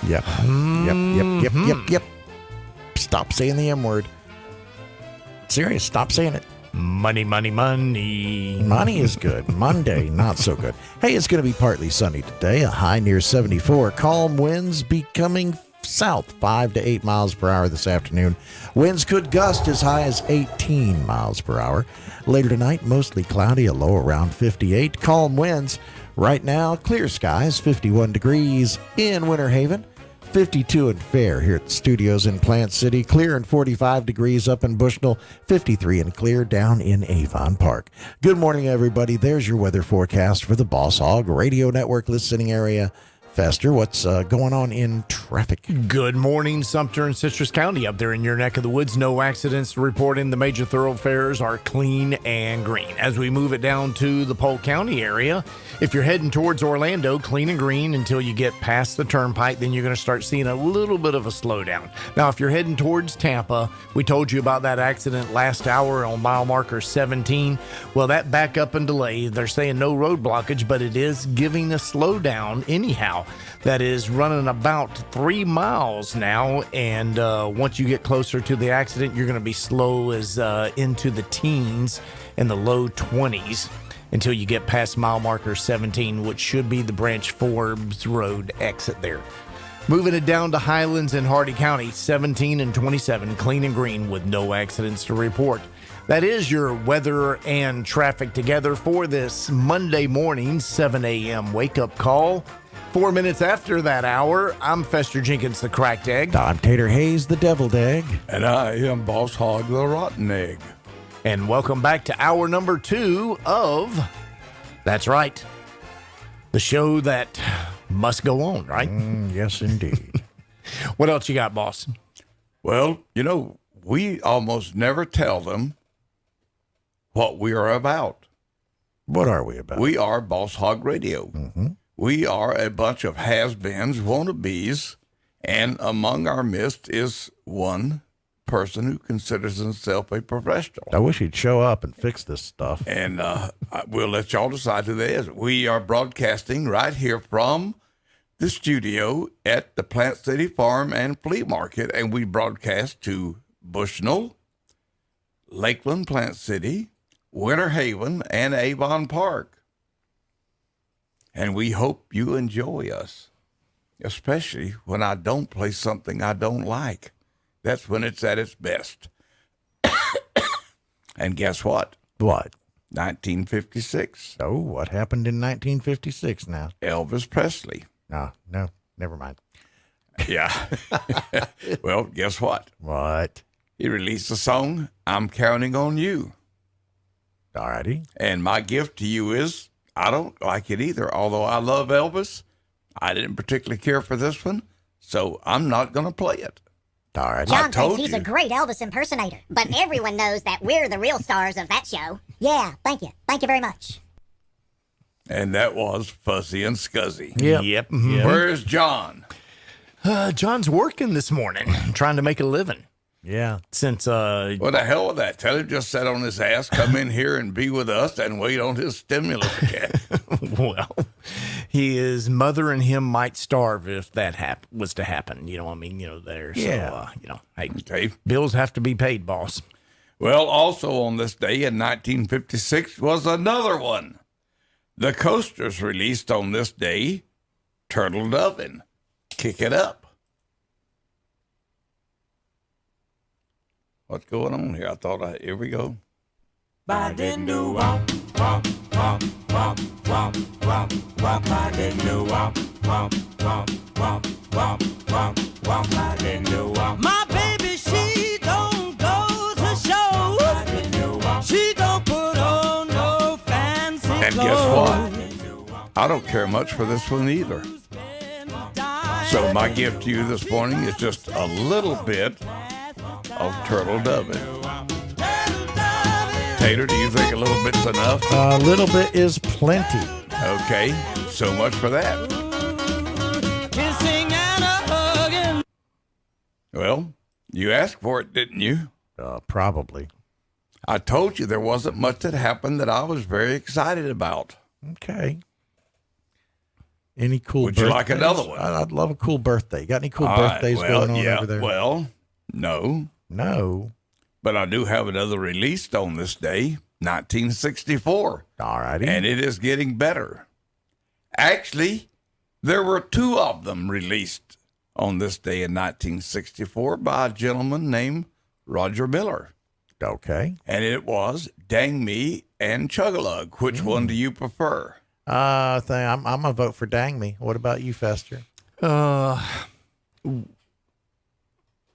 Yep. Yep. Stop saying the M word. Serious, stop saying it. Money. Money is good. Monday, not so good. Hey, it's going to be partly sunny today. A high near 74. Calm winds becoming south 5 to 8 miles per hour this afternoon. Winds could gust as high as 18 miles per hour. Later tonight, mostly cloudy, a low around 58. Calm winds. Right now, clear skies, 51 degrees in Winter Haven. 52 and fair here at the studios in Plant City. Clear and 45 degrees up in Bushnell. 53 and clear down in Avon Park. Good morning, everybody. There's your weather forecast for the Boss Hog Radio Network listening area. Fester, what's going on in traffic? Good morning, Sumter and Citrus County. Up there in your neck of the woods, no accidents to report in. The major thoroughfares are clean and green. As we move it down to the Polk County area, if you're heading towards Orlando, clean and green until you get past the turnpike, then you're going to start seeing a little bit of a slowdown. Now, if you're heading towards Tampa, we told you about that accident last hour on mile marker 17. Well, that backup and delay, they're saying no road blockage, but it is giving a slowdown anyhow. That is running about 3 miles now, and once you get closer to the accident, you're going to be slow as into the teens and the low 20s until you get past mile marker 17, which should be the Branch Forbes Road exit there. Moving it down to Highlands and Hardy County, 17 and 27, clean and green with no accidents to report. That is your weather and traffic together for this Monday morning, 7 a.m. wake-up call. 4 minutes after that hour, I'm Fester Jenkins, the cracked egg. I'm Tater Hayes, the deviled egg. And I am Boss Hog, the rotten egg. And welcome back to hour number 2 of, that's right, the show that must go on, right? Yes, indeed. What else you got, boss? Well, you know, we almost never tell them what we are about. What are we about? We are Boss Hog Radio. Mm-hmm. We are a bunch of has-beens, wannabes, and among our midst is one person who considers himself a professional. I wish he'd show up and fix this stuff. And we'll let y'all decide who that is. We are broadcasting right here from the studio at the Plant City Farm and Flea Market, and we broadcast to Bushnell, Lakeland, Plant City, Winter Haven, and Avon Park. And we hope you enjoy us, especially when I don't play something I don't like. That's when it's at its best. And guess what? What? 1956. Oh, what happened in 1956 now? Elvis Presley. No, never mind. Yeah. Well, guess what? What? He released a song, I'm Counting on You. All righty. And my gift to you is, I don't like it either. Although I love Elvis, I didn't particularly care for this one, so I'm not going to play it. All right. John thinks he's a great Elvis impersonator, but everyone knows that we're the real stars of that show. Yeah, thank you. Thank you very much. And that was Fuzzy and Scuzzy. Yep. Mm-hmm. Where's John? John's working this morning, trying to make a living. Yeah. Since what the hell with that? Tell him just sit on his ass, come in here and be with us, and wait on his stimulus check. Well, his mother and him might starve if that was to happen. You know what I mean? There. Yeah. So, hey, bills have to be paid, boss. Well, also on this day in 1956 was another one. The Coasters released on this day Turtle Dovin', Kick It Up. What's going on here? Here we go. Ba didn't do womp womp womp womp womp womp womp. Ba didn't do womp womp womp womp womp womp womp. Ba didn't do womp. My baby, she don't go to shows. Ba didn't do womp. She don't put on no fancy clothes. And guess what? I don't care much for this one either. So my gift to you this morning is just a little bit of Turtle Dovin'. Tater, do you think a little bit's enough? A little bit is plenty. Okay, so much for that. Kissing and a hugging. Well, you asked for it, didn't you? Probably. I told you there wasn't much that happened that I was very excited about. Okay. Any cool Would you birthdays? like another one? I'd love a cool birthday. Got any cool All birthdays right, well, going on yeah, over there? Well, no. No. But I do have another released on this day, 1964. All righty. And it is getting better. Actually, there were two of them released on this day in 1964 by a gentleman named Roger Miller. Okay. And it was Dang Me and Chug-a-Lug. Which one do you prefer? I'm gonna vote for Dang Me. What about you, Fester?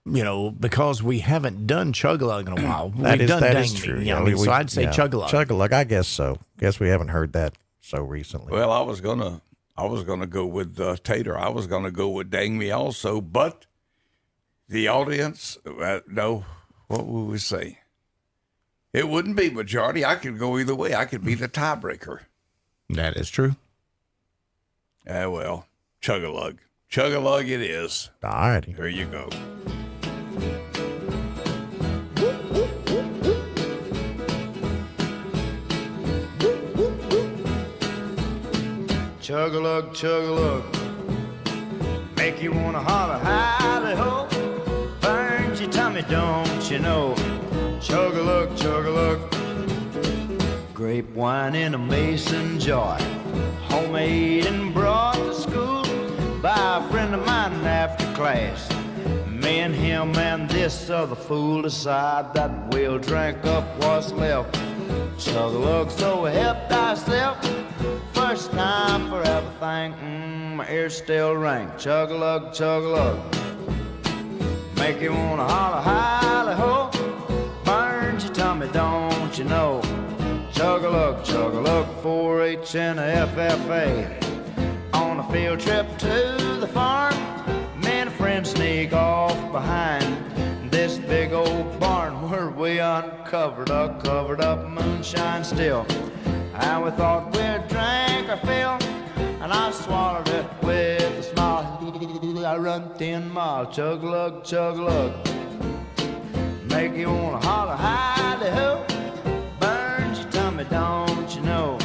Because we haven't done Chug-a-Lug in a while. That We've done is Dang true. Me, Yeah, so I'd say Chug-a-Lug. Chug-a-Lug, I guess so. Guess we haven't heard that so recently. Well, I was gonna go with Tater. I was gonna go with Dang Me also, but the audience, no. What would we say? It wouldn't be majority. I could go either way. I could be the tiebreaker. That is true. Well, Chug-a-Lug. Chug-a-Lug it is. All righty. There you go. Chug-a-lug, chug-a-lug, make you wanna holler, hally-ho. Burns your tummy, don't you know? Chug-a-lug, chug-a-lug. Grape wine in a mason jar, homemade and brought to school by a friend of mine after class. Me and him and this other fool decide that we'll drink up what's left. Chug-a-lug, so we helped ourselves. First time for everything, my ears still ring. Chug-a-lug, chug-a-lug, make you wanna holler, hally-ho. Burns your tummy, don't you know? Chug-a-lug, chug-a-lug, 4-H and a FFA. On a field trip to the farm, me and a friend sneak off behind this big old barn where we uncovered a covered up moonshine still. And we thought we'd drink our fill, and I swallowed it with a smile. I run 10 miles, chug-a-lug, chug-a-lug, make you wanna holler, hally-ho. Burns your tummy, don't you know?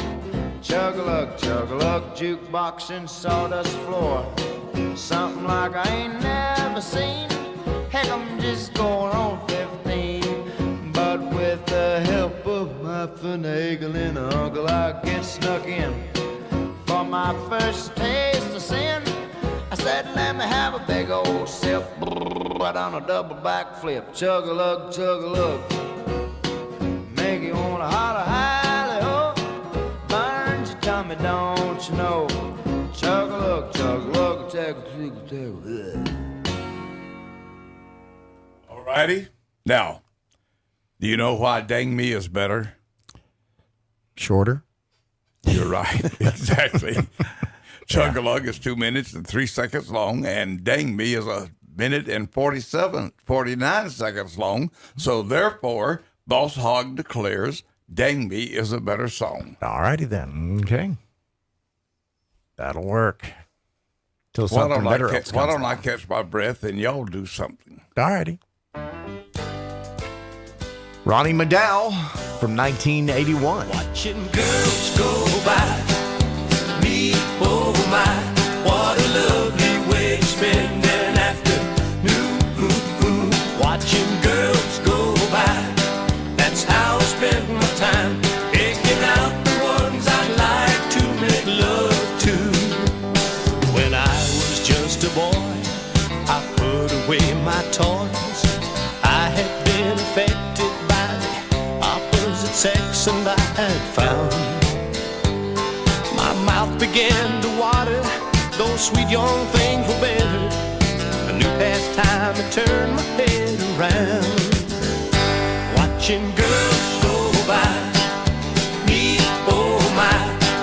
Chug-a-lug, chug-a-lug, jukebox and sawdust floor. Something like I ain't never seen. Heck, I'm just going on 15. But with the help of my finagling uncle, I get snuck in. For my first taste of sin, I said, let me have a big old sip. Right on a double backflip. Chug-a-lug, chug-a-lug, make you wanna holler, hally-ho. Burns your tummy, don't you know? Chug-a-lug, chug-a-lug, chug-a-lug. All righty. Now, do you know why Dang Me is better? Shorter? You're right. Exactly. Chug-a-Lug is 2 minutes and 3 seconds long, and Dang Me is 1 minute and 49 seconds long. So therefore, Boss Hogg declares Dang Me is a better song. All righty then. Okay. That'll work. Till Why something better why don't I catch my breath and y'all do something? All righty. Ronnie McDowell from 1981. Watching girls go by me over my, what a lovely way to spend an afternoon. Watching girls go by, that's how I spend my time. Picking out the ones I'd like to make love to. When I was just a boy, I put away my toys. I had been affected by the opposite sex, and I had found my mouth began to water. Those sweet young things were better. A new pastime, I turned my head around. Watching girls go by, me, oh my,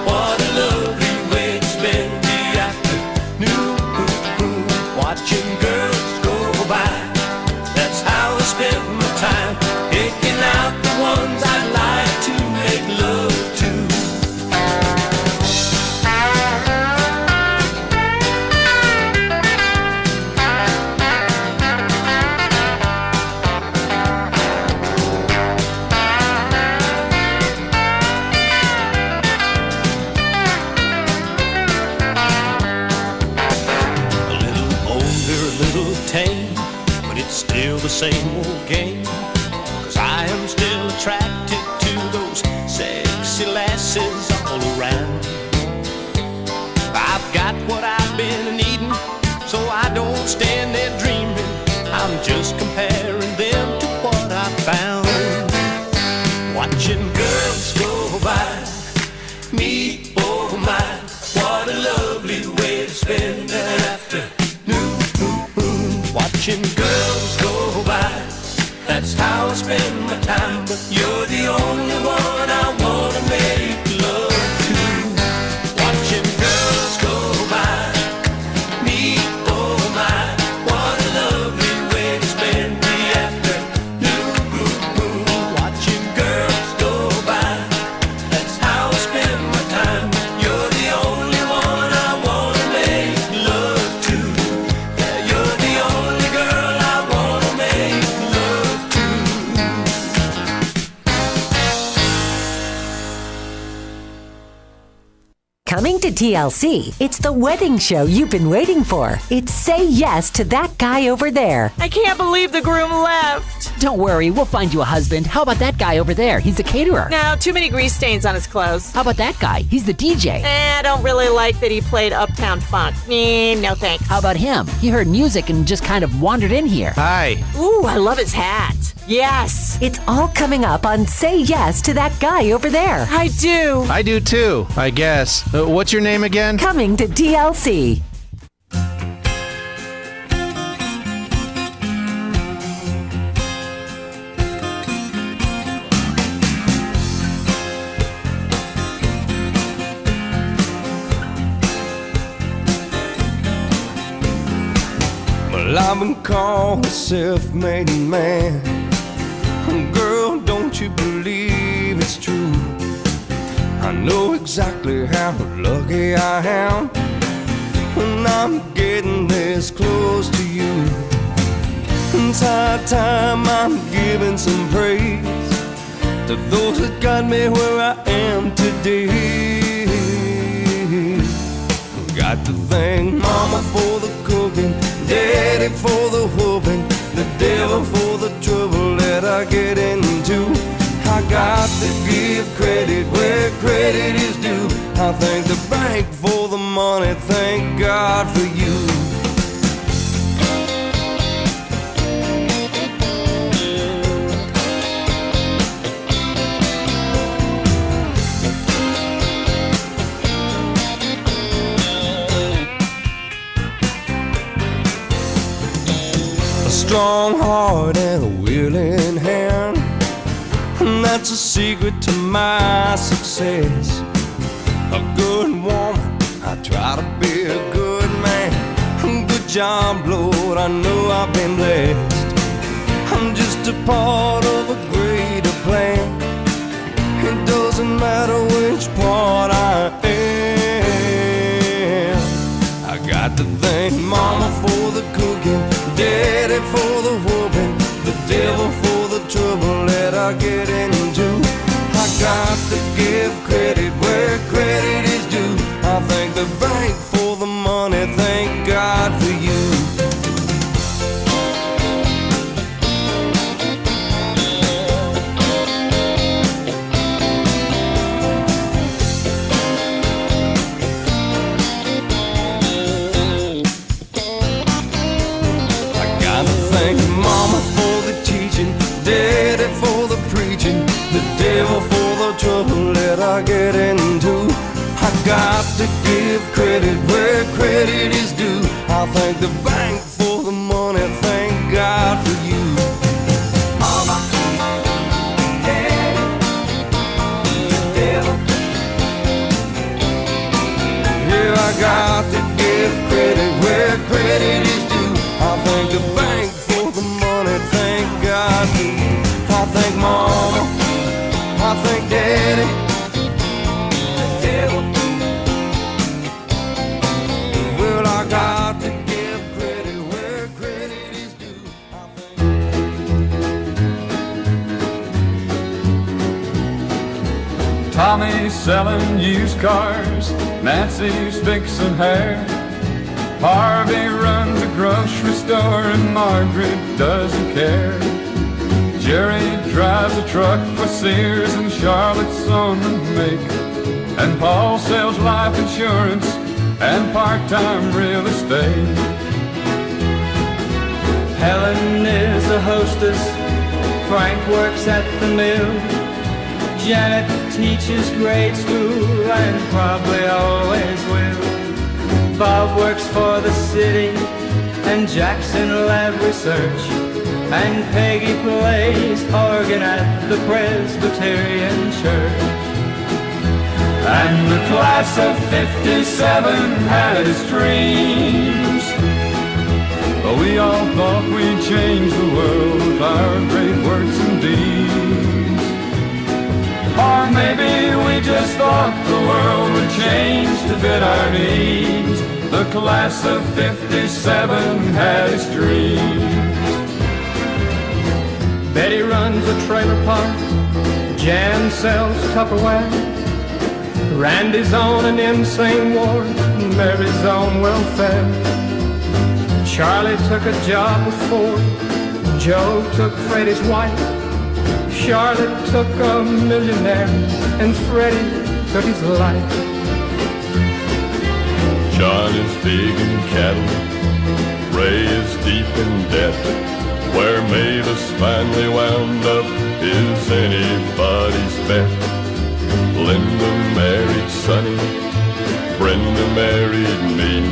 what a lovely way to spend the afternoon. Watching girls go by, that's how I spend my time. Picking out the ones I'd like to make love to. Still the same old game, 'cause I am still attracted to those sexy lasses all around. I've got what I've been needing, so I don't stand there dreaming. I'm just comparing them to what I found. Watching girls go by, me, oh my, what a lovely way to spend an afternoon. Watching girls go by, that's how I spend my time. But you're the only one I wanna make love to. Watching girls go by, me, oh my, what a lovely way to spend the afternoon. Watching girls go by, that's how I spend my time. You're the only one I wanna make love to. Yeah, you're the only girl I wanna make love to. Coming to TLC, it's the wedding show you've been waiting for. It's Say Yes to That Guy Over There. I can't believe the groom left. Don't worry, we'll find you a husband. How about that guy over there? He's the caterer. No, too many grease stains on his clothes. How about that guy? He's the DJ. I don't really like that he played Uptown Funk. No thanks. How about him? He heard music and just kind of wandered in here. Hi. Ooh, I love his hat. Yes. It's all coming up on Say Yes to That Guy Over There. I do. I do too, I guess. What's your name again? Coming to TLC. Well, I've been called a self-made man. Girl, don't you believe it's true? I know exactly how lucky I am when I'm getting this close to you. It's high time I'm giving some praise to those that got me where I am today. Got to thank Mama for the cooking, Daddy for the whooping, the devil for the trouble that I get into. I got to give credit where credit is due. I thank the bank for the money, thank God for you. A strong heart and a willing hand, and that's a secret to my success. A good woman, I try to be a good man. Good job, Lord, I know I've been blessed. I'm just a part of a greater plan. It doesn't matter which part I am. I got to thank Mama for the cooking, Daddy for the whooping, the devil for the trouble that I get into. I got to give credit where credit is due. I thank the bank for money, thank God for you. Thank Mama for the teaching, Daddy for the preaching, the devil for the trouble that I get into. I got to give credit where credit is due. I thank the bank for the money, thank God for you. Mama, Daddy, the devil. Yeah, I got to give credit where credit is due. I thank the bank for the money, thank God for you. I thank Mama, I thank Daddy, the devil. Well, I got to give credit where credit is due. Tommy's selling used cars, Nancy's fixing hair, Harvey runs a grocery store and Margaret doesn't care. Jerry drives a truck for Sears and Charlotte's on the make. And Paul sells life insurance and part-time real estate. Helen is a hostess, Frank works at the mill, Janet teaches grade school and probably always will. Bob works for the city and Jackson lab research, and Peggy plays organ at the Presbyterian Church. And the class of 57 had its dreams. We all thought we'd change the world with our great works and deeds. Or maybe we just thought the world would change to fit our needs. The class of 57 had its dreams. Betty runs a trailer park, Jan sells Tupperware, Randy's on an insane ward, Mary's on welfare. Charlie took a job with Ford, Joe took Freddie's wife, Charlotte took a millionaire, and Freddie took his life. John is big in cattle, Ray is deep in debt. Where Mavis finally wound up is anybody's bet. Linda married Sonny, Brenda married me,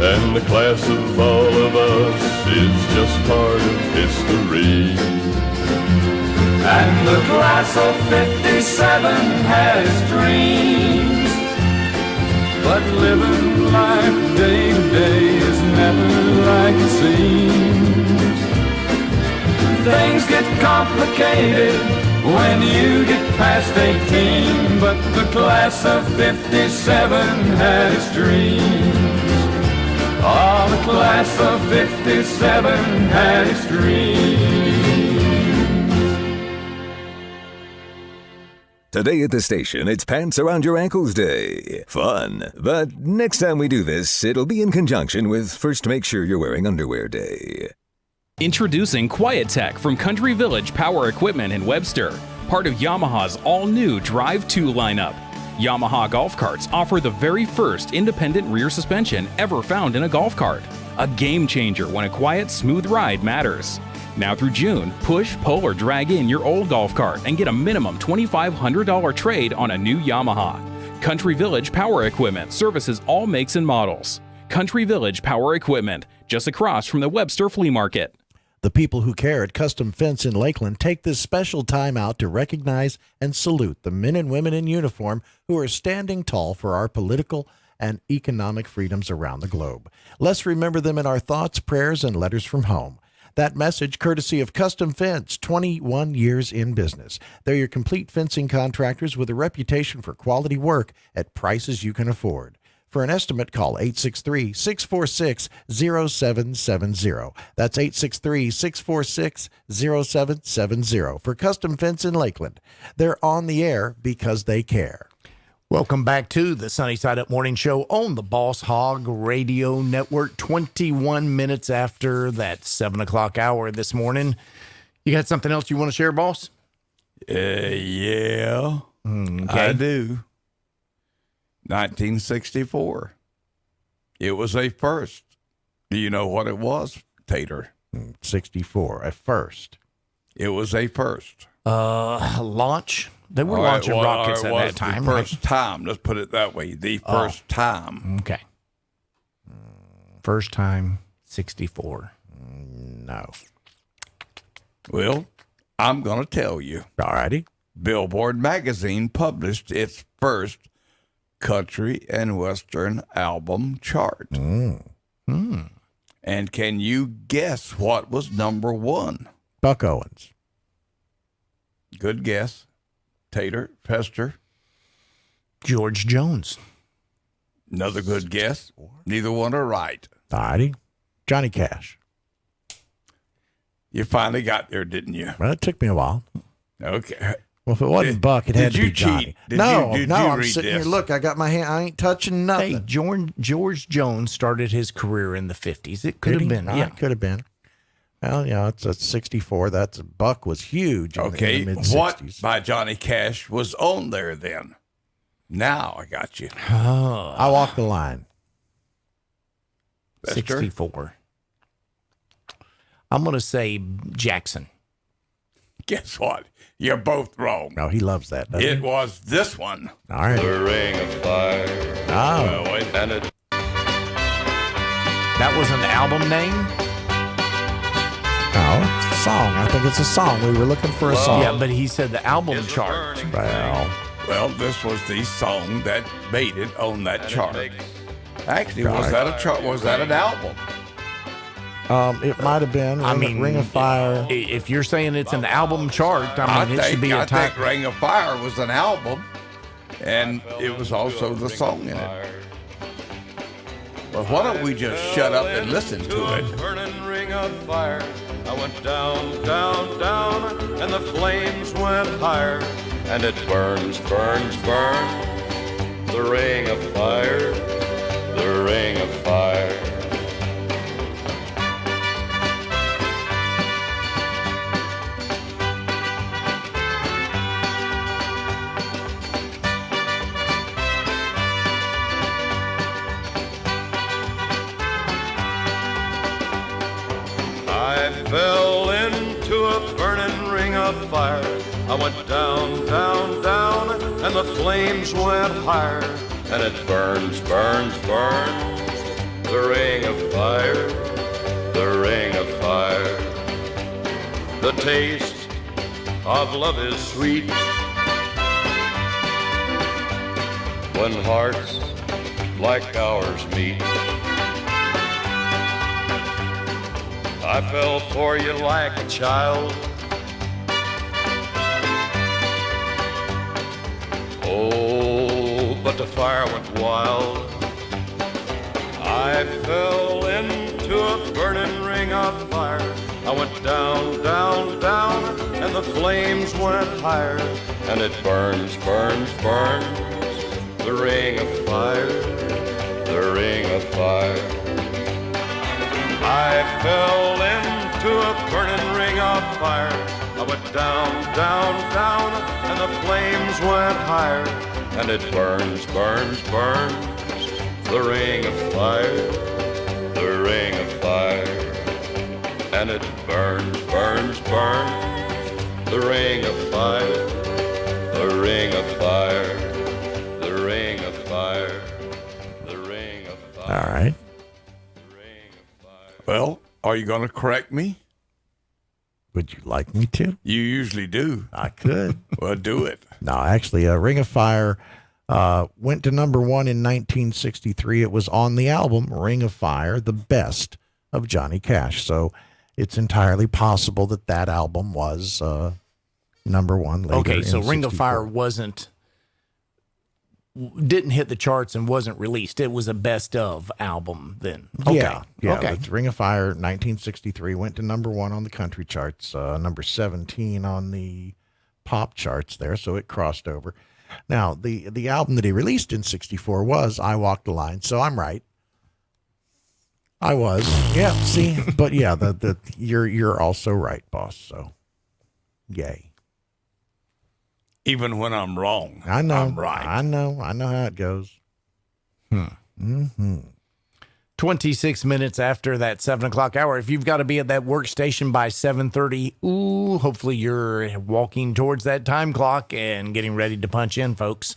and the class of all of us is just part of history. And the class of 57 had its dreams, but living life day to day is never like it seems. things get complicated when you get past 18, but the class of 57 had its dreams. Oh, the class of 57 had its dreams. Today at the station, it's Pants Around Your Ankles Day. Fun. But next time we do this, it'll be in conjunction with First Make Sure You're Wearing Underwear Day. Introducing Quiet Tech from Country Village Power Equipment in Webster, part of Yamaha's all-new Drive 2 lineup. Yamaha golf carts offer the very first independent rear suspension ever found in a golf cart. A game changer when a quiet, smooth ride matters. Now through June, push, pull, or drag in your old golf cart and get a minimum $2,500 trade on a new Yamaha. Country Village Power Equipment services all makes and models. Country Village Power Equipment, just across from the Webster Flea Market. The people who care at Custom Fence in Lakeland take this special time out to recognize and salute the men and women in uniform who are standing tall for our political and economic freedoms around the globe. Let's remember them in our thoughts, prayers, and letters from home. That message courtesy of Custom Fence, 21 years in business. They're your complete fencing contractors with a reputation for quality work at prices you can afford. For an estimate, call 863-646-0770. That's 863-646-0770 for Custom Fence in Lakeland. They're on the air because they care. Welcome back to the Sunny Side Up Morning Show on the Boss Hog Radio Network. 21 minutes after that 7 o'clock hour this morning. You got something else you want to share, boss? Yeah, Okay. I do. 1964. It was a first. Do you know what it was, Tater? 64 at first. It was a first. Launch. They were launching rockets at that time. The first time. Let's put it that way. The first time. Okay. First time, 64. No. Well, I'm going to tell you. All righty. Billboard magazine published its first country and western album chart. And can you guess what was number one? Buck Owens. Good guess. Tater, Pester. George Jones. Another good guess. Neither one are right. All righty. Johnny Cash. You finally got there, didn't you? Well, it took me a while. Okay. Well, if it wasn't Buck, it had to be Johnny. Cheat? No, did I'm you read sitting this? here. Look, I got my hand. I ain't touching nothing. Hey, George Jones started his career in the 50s. It could have been. Yeah, it could have been. Well, it's a 64. That's Buck was huge. In Okay, the mid-60s. what by Johnny Cash was on there then? Now I got you. I Walk the Line. 64. I'm going to say Jackson. Guess what? You're both wrong. No, he loves that. doesn't It he? was this one. All right. The Ring of Fire. Oh. And it That was an album name? No, it's a song. I think it's a song. We were looking for a song. Yeah, but he said the album chart. Well, this was the song that made it on that chart. Actually, was that a chart? Was that an album? It might have been. Ring of Fire. If you're saying it's an album chart, I mean, it should be a I type. think Ring of Fire was an album, and it was also the song in it. Well, why don't we just shut up and listen to it? burning ring of fire. I went down, down, down, and the flames went higher. And it burns, burns, burns. The ring of fire, the ring of fire. I fell into a burning ring of fire. I went down, down, down, and the flames went higher. And it burns, burns, burns. The ring of fire, the ring of fire. The taste of love is sweet when hearts like ours meet. I fell for you like a child. Oh, but the fire went wild. I fell into a burning ring of fire. I went down, down, down, and the flames went higher. And it burns, burns, burns. The ring of fire, the ring of fire. I fell into a burning ring of fire. I went down, down, down, and the flames went higher. And it burns, burns, burns. The ring of fire, the ring of fire. And it burns, burns, burns. The ring of fire, the ring of fire, the ring of fire, the ring of fire. All right. Well, are you going to correct me? Would you like me to? You usually do. I could. Well, do it. No, actually, Ring of Fire went to number one in 1963. It was on the album Ring of Fire, the best of Johnny Cash. So it's entirely possible that that album was number one later. Okay, so in Ring of 64. Fire didn't hit the charts and wasn't released. It was a best of album then. Okay. Yeah. Okay. It's Ring of Fire, 1963, went to number one on the country charts, number 17 on the pop charts there, so it crossed over. Now, the album that he released in 64 was I Walked the Line, so I'm right. I was. Yeah, see? But yeah, you're also right, boss, so yay. Even when I'm wrong, I know. I'm right. I know how it goes. 26 minutes after that 7 o'clock hour. If you've got to be at that workstation by 7:30, hopefully you're walking towards that time clock and getting ready to punch in, folks.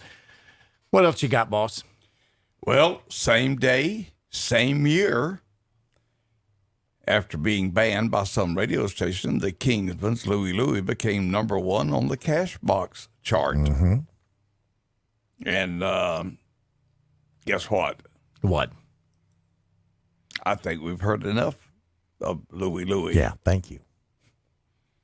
What else you got, boss? Well, same day, same year, after being banned by some radio station, the Kingsmen's Louie Louie became number 1 on the Cashbox chart. And guess what? What? I think we've heard enough of Louie Louie. Yeah, thank you.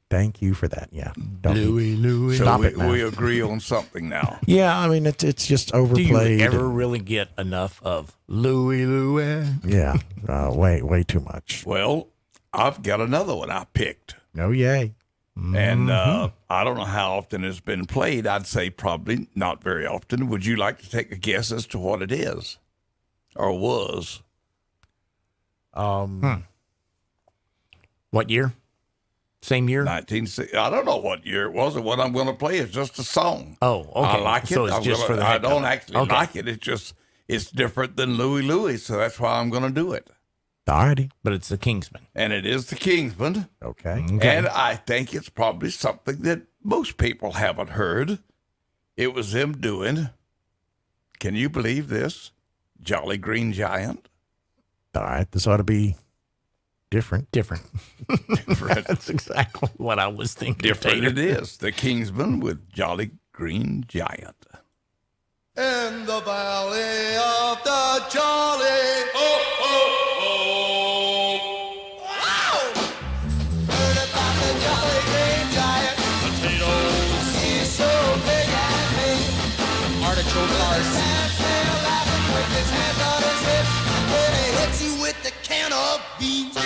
Thank you for that. Yeah. Louie. So Stop we, it now. we agree on something now. Yeah, I mean, it's just Do overplayed. you ever really get enough of Louie Louie? Yeah, way too much. Well, I've got another one I picked. Oh, yay. And I don't know how often it's been played. I'd say probably not very often. Would you like to take a guess as to what it is or was? What year? Same year? 1960. I don't know what year it was, and what I'm going to play is just a song. Oh, okay. I like it. So it's just for the I heck of don't it. actually Okay. like it. It's different than Louie Louie, so that's why I'm going to do it. Alrighty. But it's the Kingsmen. And it is the Kingsmen. Okay. And I think it's probably something that most people haven't heard. It was them doing, can you believe this? Jolly Green Giant. All right. This ought to be different. That's exactly what I was thinking. Different Tater. it is. The Kingsmen with Jolly Green Giant. In the valley of the Jolly. Oh, oh, oh. Wow! Heard about the Jolly Green Giant. Potatoes. He's so big and mean. Artichoke hearts. Stands there laughing with his hands on his hips. When he hits you with the can of beans. He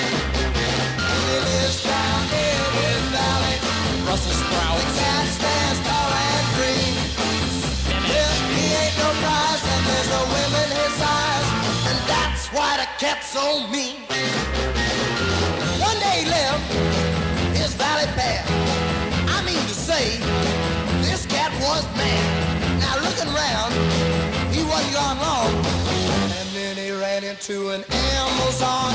lives down in his valley. Brussels sprouts. The cat stands tall and green. He ain't no prize, and there's no women his size, and that's why the cat's so mean. One day he left his valley path. I mean to say, this cat was mad. Now looking round, he wasn't gone long, and then he ran into an Amazon.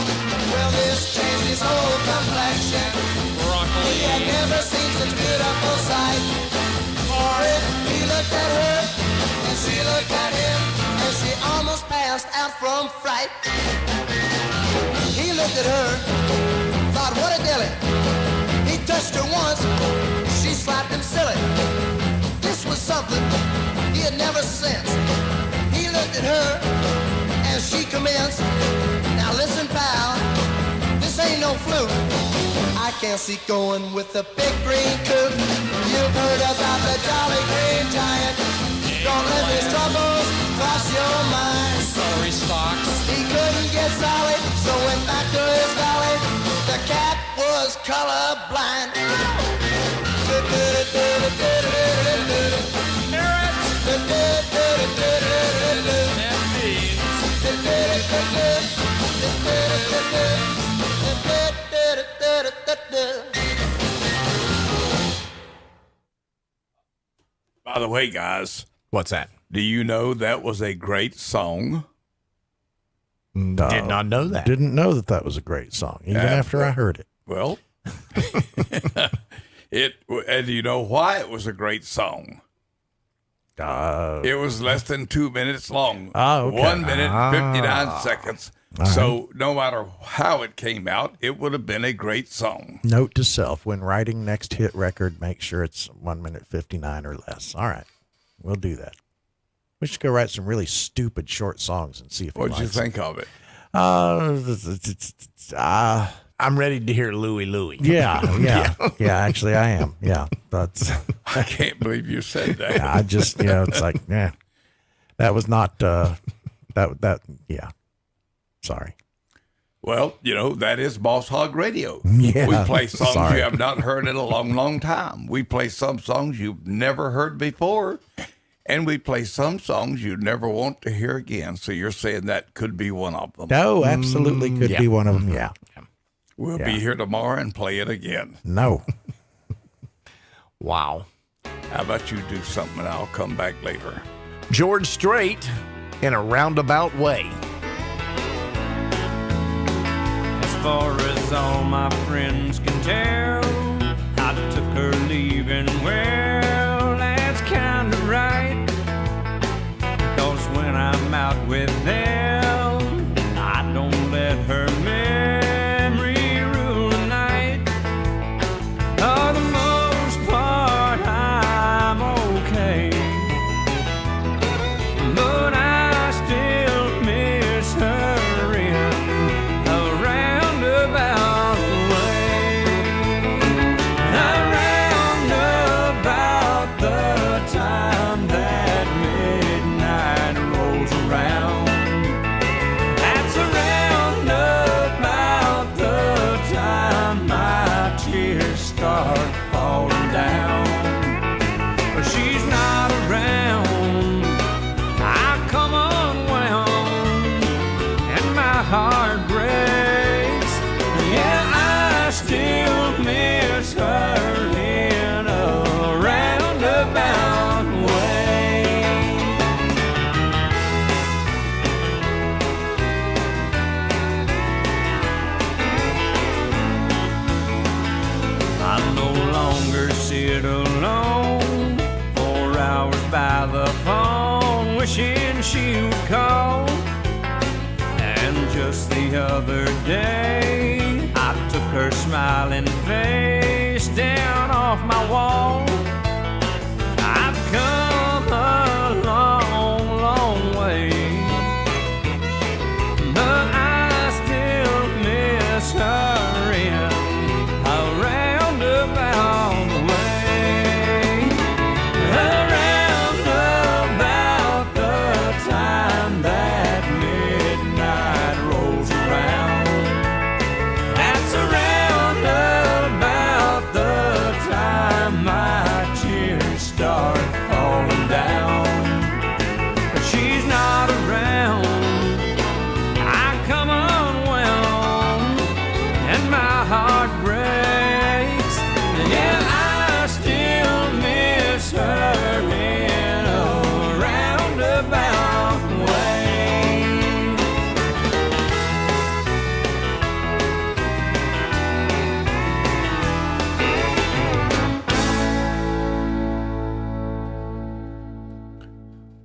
Well, this changed his whole complexion. Broccoli. He had never seen such beautiful sight. For it, he looked at her, and she looked at him, and she almost passed out from fright. He looked at her, thought, what a dilly. He touched her once, she slapped him silly. This was something he had never sensed. He looked at her, and she commenced. Now listen, pal, this ain't no fluke. I can't see going with the big green coot. You've heard about the Jolly Green Giant. Don't let his troubles cross your mind. Celery stalks. He couldn't get solid, so went back to his valley. The cat was colorblind. By the way, guys, what's that? Do you know that was a great song? Did not know that. Didn't know that was a great song, even after I heard it. Well, and do you know why it was a great song? It was less than 2 minutes long. Oh, okay. 1 minute, 59 seconds. So no matter how it came out, it would have been a great song. Note to self, when writing next hit record, make sure it's 1 minute 59 or less. All right. We'll do that. We should go write some really stupid short songs and see if What'd you think of it? I'm ready to hear Louie Louie. Yeah. Actually, I am. Yeah, that's. I can't believe you said that. I just, it's like, that was not that. Yeah, sorry. Well, that is Boss Hog Radio. Yeah, we play songs sorry. you have not heard in a long, long time. We play some songs you've never heard before. And we play some songs you never want to hear again. So you're saying that could be one of them. No, absolutely could yeah. be one of them. Yeah. We'll be here tomorrow and play it again. No. Wow. How about you do something and I'll come back later. George Strait in a roundabout way. As far as all my friends can tell, I took her leaving well. That's kinda right, because when I'm out with them, I don't let her memory rule the night. For the most part, I'm okay, but I still miss her in a roundabout way. Around about the time that midnight rolls around. That's around about the time my tears start falling down. But she's not around, I come unwound, and my heart breaks. Yeah, I still miss her in a roundabout way. I no longer sit alone 4 hours by the phone, wishing she would call. And just the other day, I took her smiling face down off my wall. I've come a long, long way, but I still miss her in a roundabout way. Around about the time that midnight rolls around. That's around about the time my tears start falling down. But she's not around, I come unwound, and my heart breaks. Yeah, I still miss her in a roundabout way.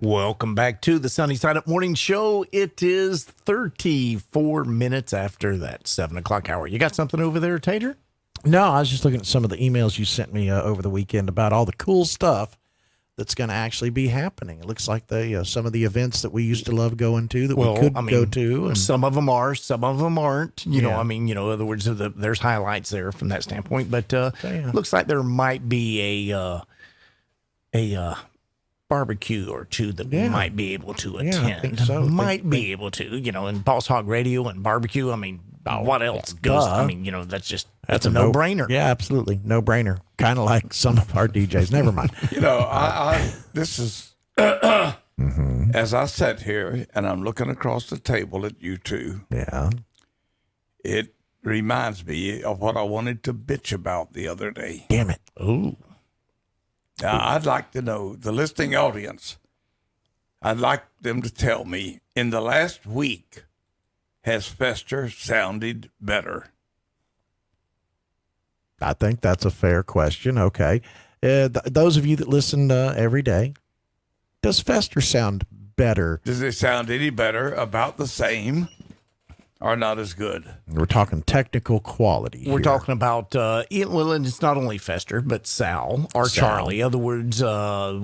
Welcome back to the Sunny Side Up Morning Show. It is 34 minutes after that 7 o'clock hour. You got something over there, Tater? No, I was just looking at some of the emails you sent me over the weekend about all the cool stuff that's going to actually be happening. It looks like some of the events that we used to love going to that we could go to. And Some of them are, some of them aren't. You know, Yeah. I mean, in other words, there's highlights there from that standpoint. But looks like there might be a barbecue or two that we might be able to attend. Yeah, I think so. Might be able to, and Boss Hog Radio and barbecue. I mean, what else goes? duh. I mean, that's a no-brainer. Yeah, absolutely. No brainer. Kind of like some of our DJs. Never mind. This is, as I sat here and I'm looking across the table at you two. Yeah. It reminds me of what I wanted to bitch about the other day. Damn it. Ooh. Now, I'd like to know, the listening audience, I'd like them to tell me, in the last week, has Fester sounded better? I think that's a fair question. Okay. Those of you that listen every day, does Fester sound better? Does it sound any better, about the same, or not as good? We're talking technical quality. We're here. talking about, and it's not only Fester, but Sal or Sal. Charlie. In other words,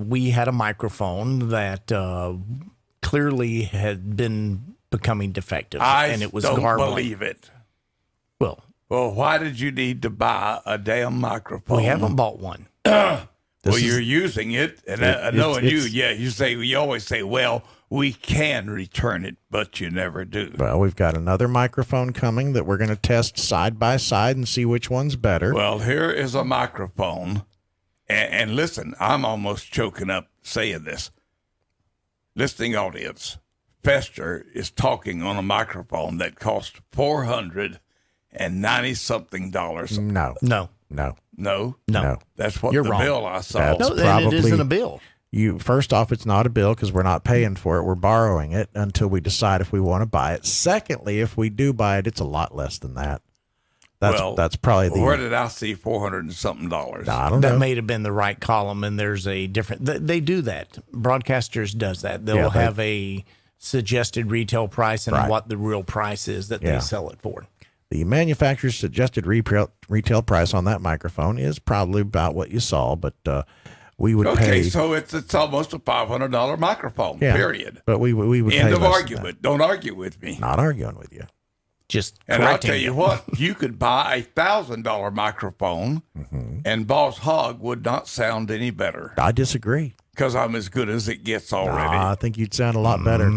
we had a microphone that clearly had been becoming defective, and it was don't garbling. believe it. Well, why did you need to buy a damn microphone? we haven't bought one. You're using it, and knowing you always say, well, we can return it, but you never do. Well, we've got another microphone coming that we're going to test side by side and see which one's better. Well, here is a microphone, and listen, I'm almost choking up saying this. listening audience, Fester is talking on a microphone that costs $490-something. No. No. No. No? No. That's what You're the wrong. bill I saw. That's No, then it isn't a bill. First off, it's not a bill because we're not paying for it. We're borrowing it until we decide if we want to buy it. Secondly, if we do buy it, it's a lot less than that. That's probably the. Where did I see $400 and something? I don't know. That may have been the right column, and there's a different. They do that. Broadcasters does that. They'll have a suggested retail price and what the real price is that they sell it for. The manufacturer's suggested retail price on that microphone is probably about what you saw, but we would pay. Okay, so it's almost a $500 microphone. Yeah, Period. But we would End pay of less than argument. Don't argue with me. that. Not arguing with you. Just And I'll correcting tell you what, you could buy a $1,000 microphone, and Boss Hogg would not sound any better. I disagree. Because I'm as good as it gets already. I think you'd sound a lot better.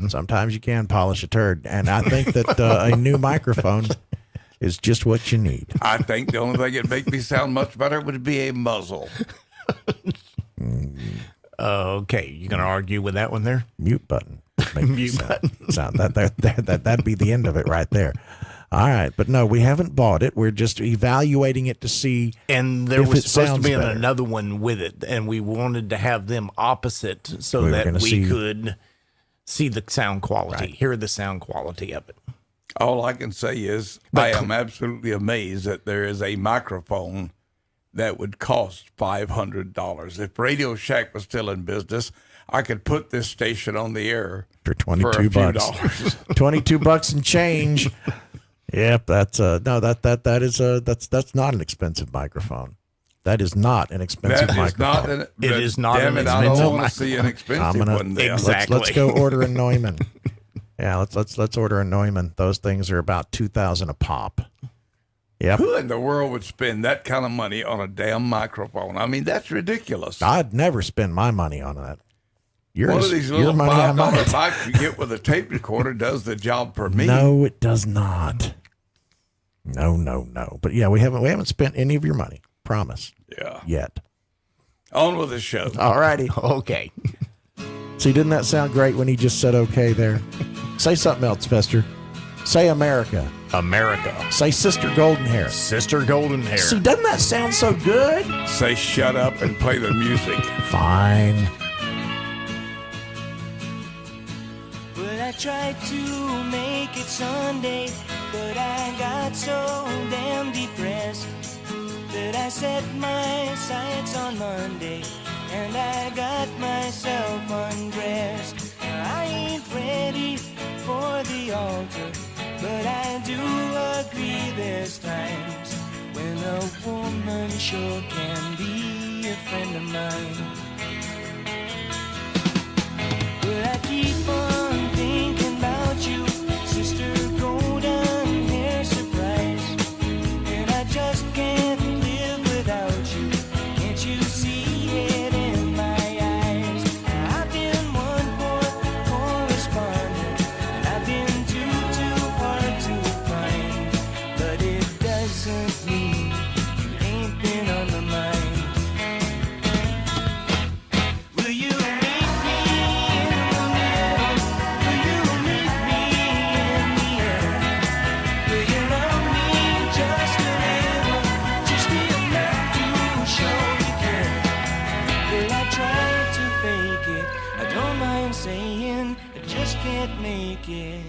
Sometimes you can polish a turd, and I think that a new microphone is just what you need. I think the only thing that'd make me sound much better would be a muzzle. Okay, you going to argue with that one there? Mute button. Mute button. Sound that'd be the end of it right there. All right, but no, we haven't bought it. We're just evaluating it to see. And there if was it supposed to sounds be better. another one with it, and we wanted to have them opposite so We were that gonna we see- could see the sound quality, hear the sound quality of it. All I can say is I am absolutely amazed that there is a microphone that would cost $500. If Radio Shack was still in business, I could put this station on the air for a 22 few bucks. dollars. 22 bucks and change. Yep, that's that's not an expensive microphone. That is not an expensive That is microphone. not an, damn it, I don't want to see an expensive one there. Let's go order a Neumann. Yeah, let's order a Neumann. Those things are about $2,000 a pop. Yep. Who in the world would spend that kind of money on a damn microphone? I mean, that's ridiculous. I'd never spend my money on that. One of these little money I $5 might. mics you get with a tape recorder does the job for me. No, it does not. No. But yeah, we haven't spent any of your money. Promise. Yeah. Yet. On with the show. All righty. Okay. See, didn't that sound great when he just said okay there? Say something else, Fester. Say America. America. Say Sister Golden Hair. Sister Golden Hair. See, doesn't that sound so good? Say shut up and play the music. Fine. Well, I tried to make it Sunday, but I got so damn depressed that I set my sights on Monday and I got myself undressed. I ain't ready for the altar, but I do agree there's times when a woman sure can be a friend of mine. But I keep on thinking about you, Sister Golden Hair Surprise, and I just can't live without you. Can't you see it in my eyes? I've been one poor correspondent, and I've been too hard to find, but it doesn't mean you ain't been on my mind. Will you meet me in the middle? Will you meet me in the end? Will you love me just a little, just enough to show you care? Well, I tried to fake it, I don't mind saying, I just can't make it.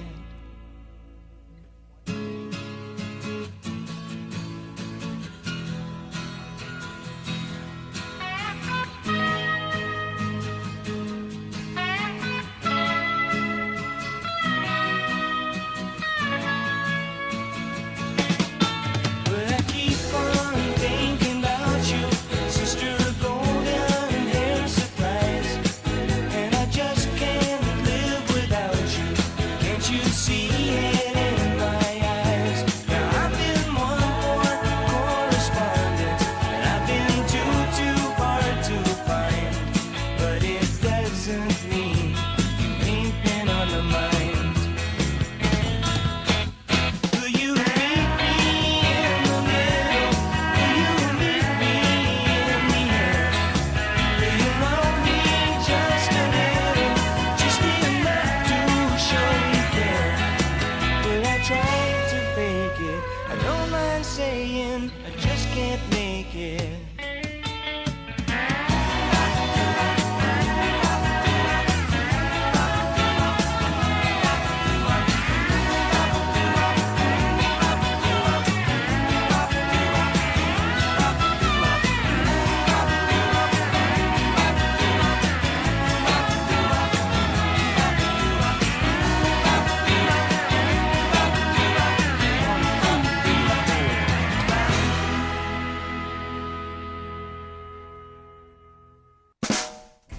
But I keep on thinking about you, Sister Golden Hair Surprise, and I just can't live without you. Can't you it.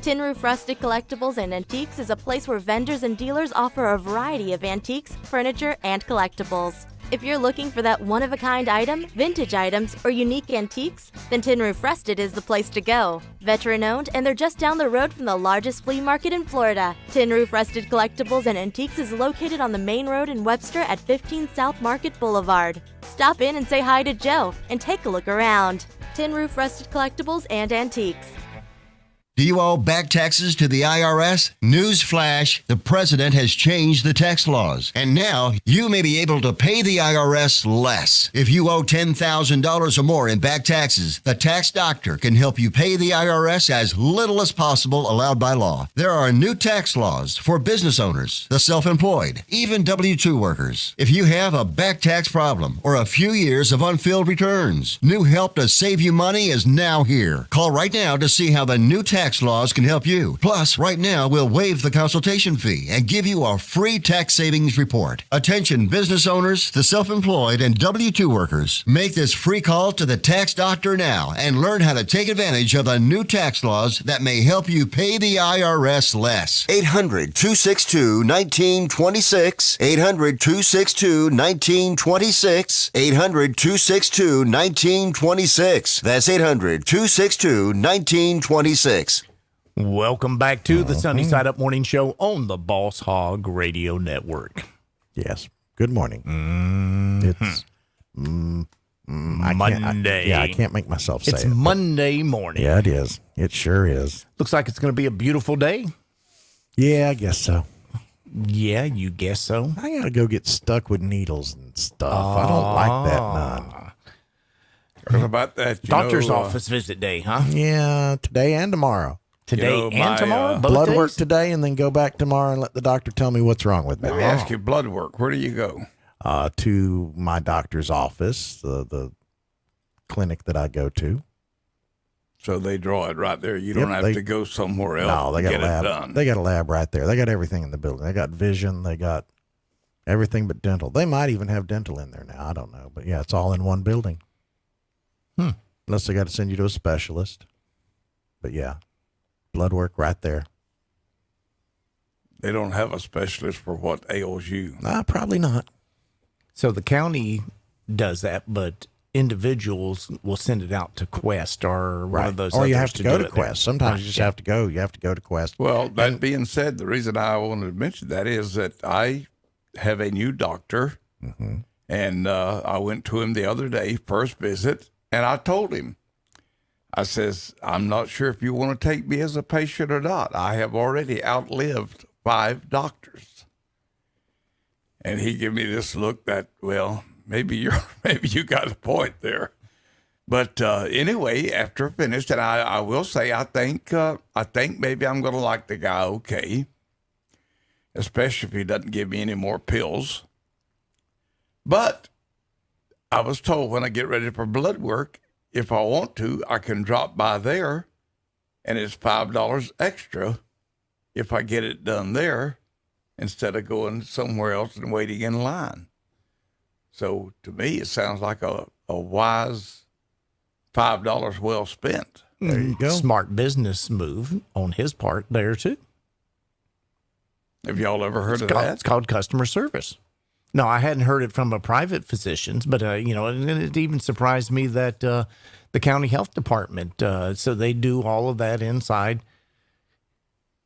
Tin Roof Rustic Collectibles and Antiques is a place where vendors and dealers offer a variety of antiques, furniture, and collectibles. If you're looking for that one-of-a-kind item, vintage items, or unique antiques, then Tin Roof Rusted is the place to go. Veteran-owned, and they're just down the road from the largest flea market in Florida. Tin Roof Rusted Collectibles and Antiques is located on the main road in Webster at 15 South Market Boulevard. Stop in and say hi to Joe, and take a look around. Tin Roof Rusted Collectibles and Antiques. Do you owe back taxes to the IRS? Newsflash, the president has changed the tax laws, and now you may be able to pay the IRS less. If you owe $10,000 or more in back taxes, the tax doctor can help you pay the IRS as little as possible allowed by law. There are new tax laws for business owners, the self-employed, even W-2 workers. If you have a back tax problem or a few years of unfilled returns, new help to save you money is now here. Call right now to see how the new tax laws can help you. Plus, right now, we'll waive the consultation fee and give you a free tax savings report. Attention business owners, the self-employed, and W-2 workers. Make this free call to the tax doctor now and learn how to take advantage of the new tax laws that may help you pay the IRS less. 800-262-1926. 800-262-1926. 800-262-1926. That's 800-262-1926. Welcome back to the Sunny Side Up Morning Show on the Boss Hog Radio Network. Yes. Good morning. It's Monday. I can't make myself say it's it. Monday morning. Yeah, it is. It sure is. Looks like it's going to be a beautiful day. Yeah, I guess so. Yeah, you guess so. I got to go get stuck with needles and stuff. I don't like that none. What about that? Doctor's office visit day, huh? Yeah, today and tomorrow. Today and tomorrow? Both Blood days? work today and then go back tomorrow and let the doctor tell me what's wrong with me. Let me ask you, blood work, where do you go? To my doctor's office, the clinic that I go to. So they draw it right there. You don't have to go somewhere else No, they got to get a lab. it done. They got a lab right there. They got everything in the building. They got vision. They got everything but dental. They might even have dental in there now. I don't know. But yeah, it's all in one building. Unless they got to send you to a specialist. But yeah, blood work right there. They don't have a specialist for what ails you. Probably not. So the county does that, but individuals will send it out to Quest or one of those. Or you others have to go do to it there. Quest. Sometimes you just have to go. You have to go to Quest. Well, that being said, the reason I wanted to mention that is that I have a new doctor, and I went to him the other day, first visit, and I told him, I says, I'm not sure if you want to take me as a patient or not. I have already outlived 5 doctors. And he gave me this look that, well, maybe you got a point there. But anyway, after finished, and I will say, I think maybe I'm going to like the guy okay, especially if he doesn't give me any more pills. But I was told when I get ready for blood work, if I want to, I can drop by there, and it's $5 extra if I get it done there instead of going somewhere else and waiting in line. So to me, it sounds like a wise $5 well spent. There you go. Smart business move on his part there, too. Have y'all ever heard of that? It's called customer service. No, I hadn't heard it from a private physician's, but, and it even surprised me that the county health department, so they do all of that inside.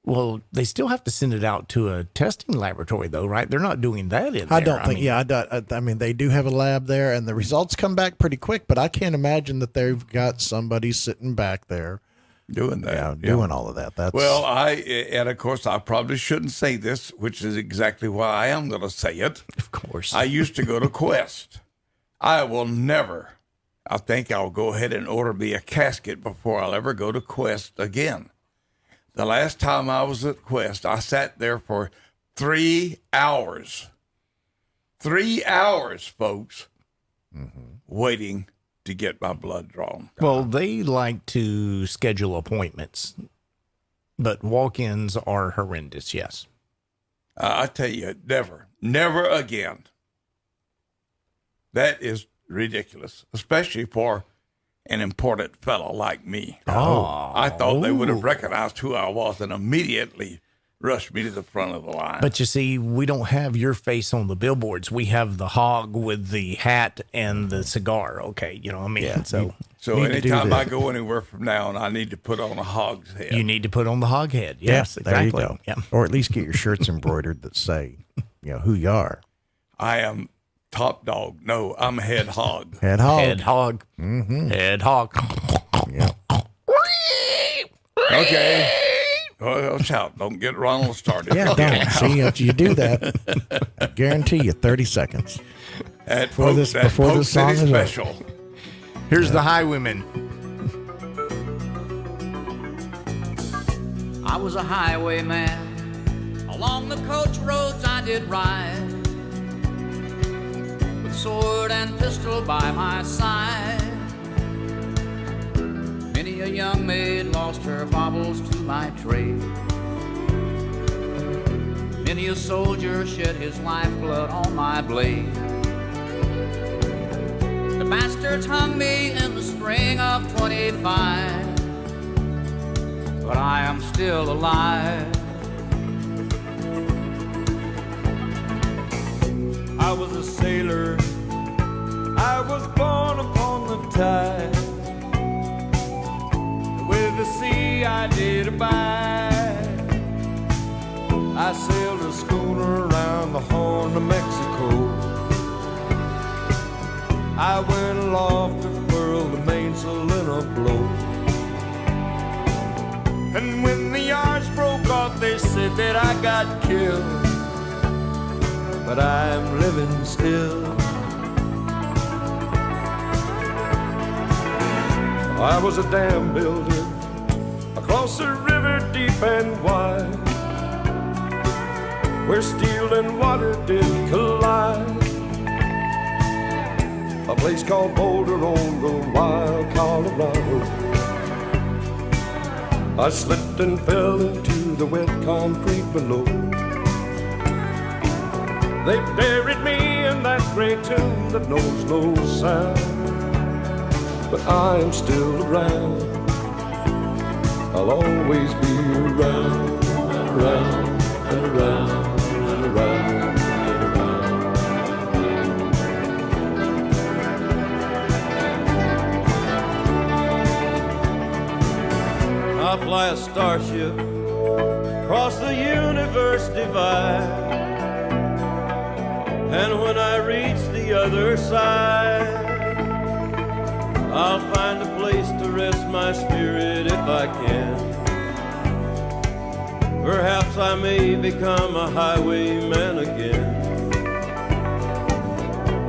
Well, they still have to send it out to a testing laboratory, though, right? They're not doing that in there. I don't think, I mean, they do have a lab there, and the results come back pretty quick, but I can't imagine that they've got somebody sitting back there doing that. Doing all of that. That's well, and of course, I probably shouldn't say this, which is exactly why I am going to say it. Of course. I used to go to Quest. I will never I think I'll go ahead and order me a casket before I'll ever go to Quest again. The last time I was at Quest, I sat there for 3 hours. 3 hours, folks, waiting to get my blood drawn. Well, they like to schedule appointments, but walk-ins are horrendous, yes. I tell you, never again. That is ridiculous, especially for an important fellow like me. Oh. I thought they would have recognized who I was and immediately rushed me to the front of the line. But you see, we don't have your face on the billboards. We have the hog with the hat and the cigar. Okay, you know what I mean? Yeah, so anytime I go anywhere from now on, I need to put on a hog's head. you need to put on the hog head. Yes, there exactly. you go. Yeah. Or at least get your shirts embroidered that say, who you are. I am top dog. No, I'm head hog. Head hog. Head hog. Mm-hmm. Head hog. Yeah. Okay. Well, shout. Don't get Ronald started. Yeah, don't. See, if you do that, I guarantee you 30 seconds. Before this song is special. Here's the Highwaymen. I was a highwayman. Along the coach roads I did ride, with sword and pistol by my side. Many a young maid lost her baubles to my trade. Many a soldier shed his lifeblood on my blade. The bastards hung me in the spring of 25, but I am still alive. I was a sailor, I was born upon the tide. With the sea I did abide. I sailed a schooner around the Horn of Mexico. I went aloft to furl the mainsail in a blow. And when the yards broke off, they said that I got killed. But I'm living still. I was a dam builder across a river deep and wide, where steel and water did collide. A place called Boulder on the wild Colorado. I slipped and fell into the wet concrete below. They buried me in that great tomb that knows no sound. But I am still around. I'll always be around, around, and around, and around, and around. I'll fly a starship across the universe divide. And when I reach the other side, I'll find a place to rest my spirit if I can. Perhaps I may become a highwayman again.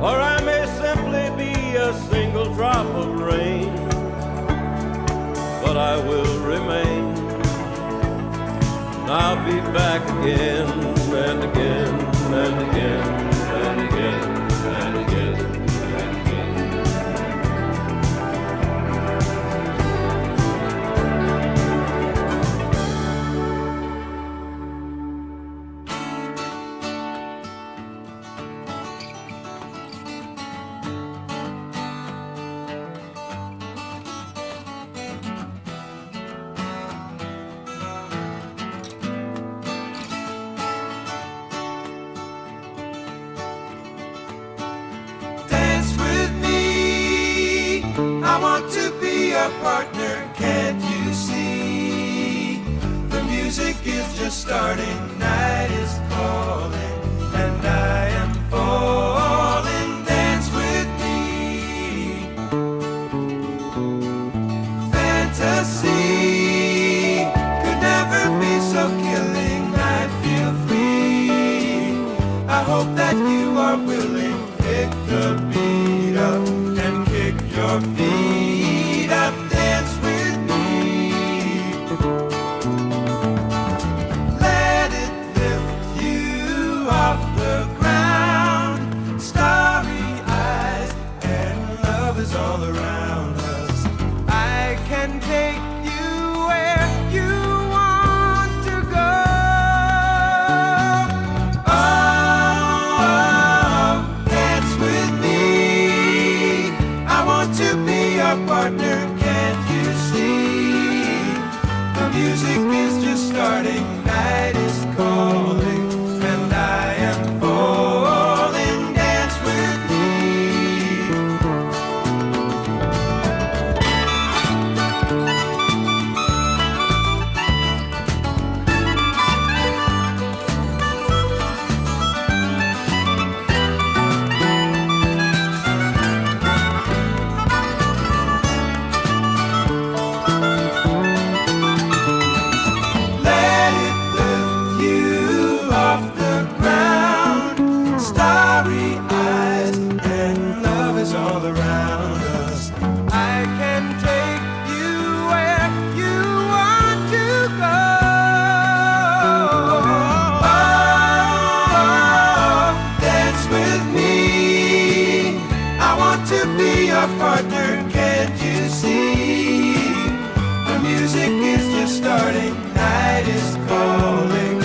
Or I may simply be a single drop of rain. But I will remain. And I'll be back again and again and again. And again, and again, and again. Partner, can't you see? The music is just starting, night is calling, and I am falling. Dance with me. Fantasy could never be so killing. I feel free. I hope that you are willing. Pick the beat up and kick your feet. our partner, can't you see? The music is just starting, night is calling, and I am falling. Dance with me. Let it lift you off the ground. Starry eyes and love is all around us. I can take you where you want to go. Oh, dance with me. I want to be your partner, can't you see? The music is just starting, night is calling,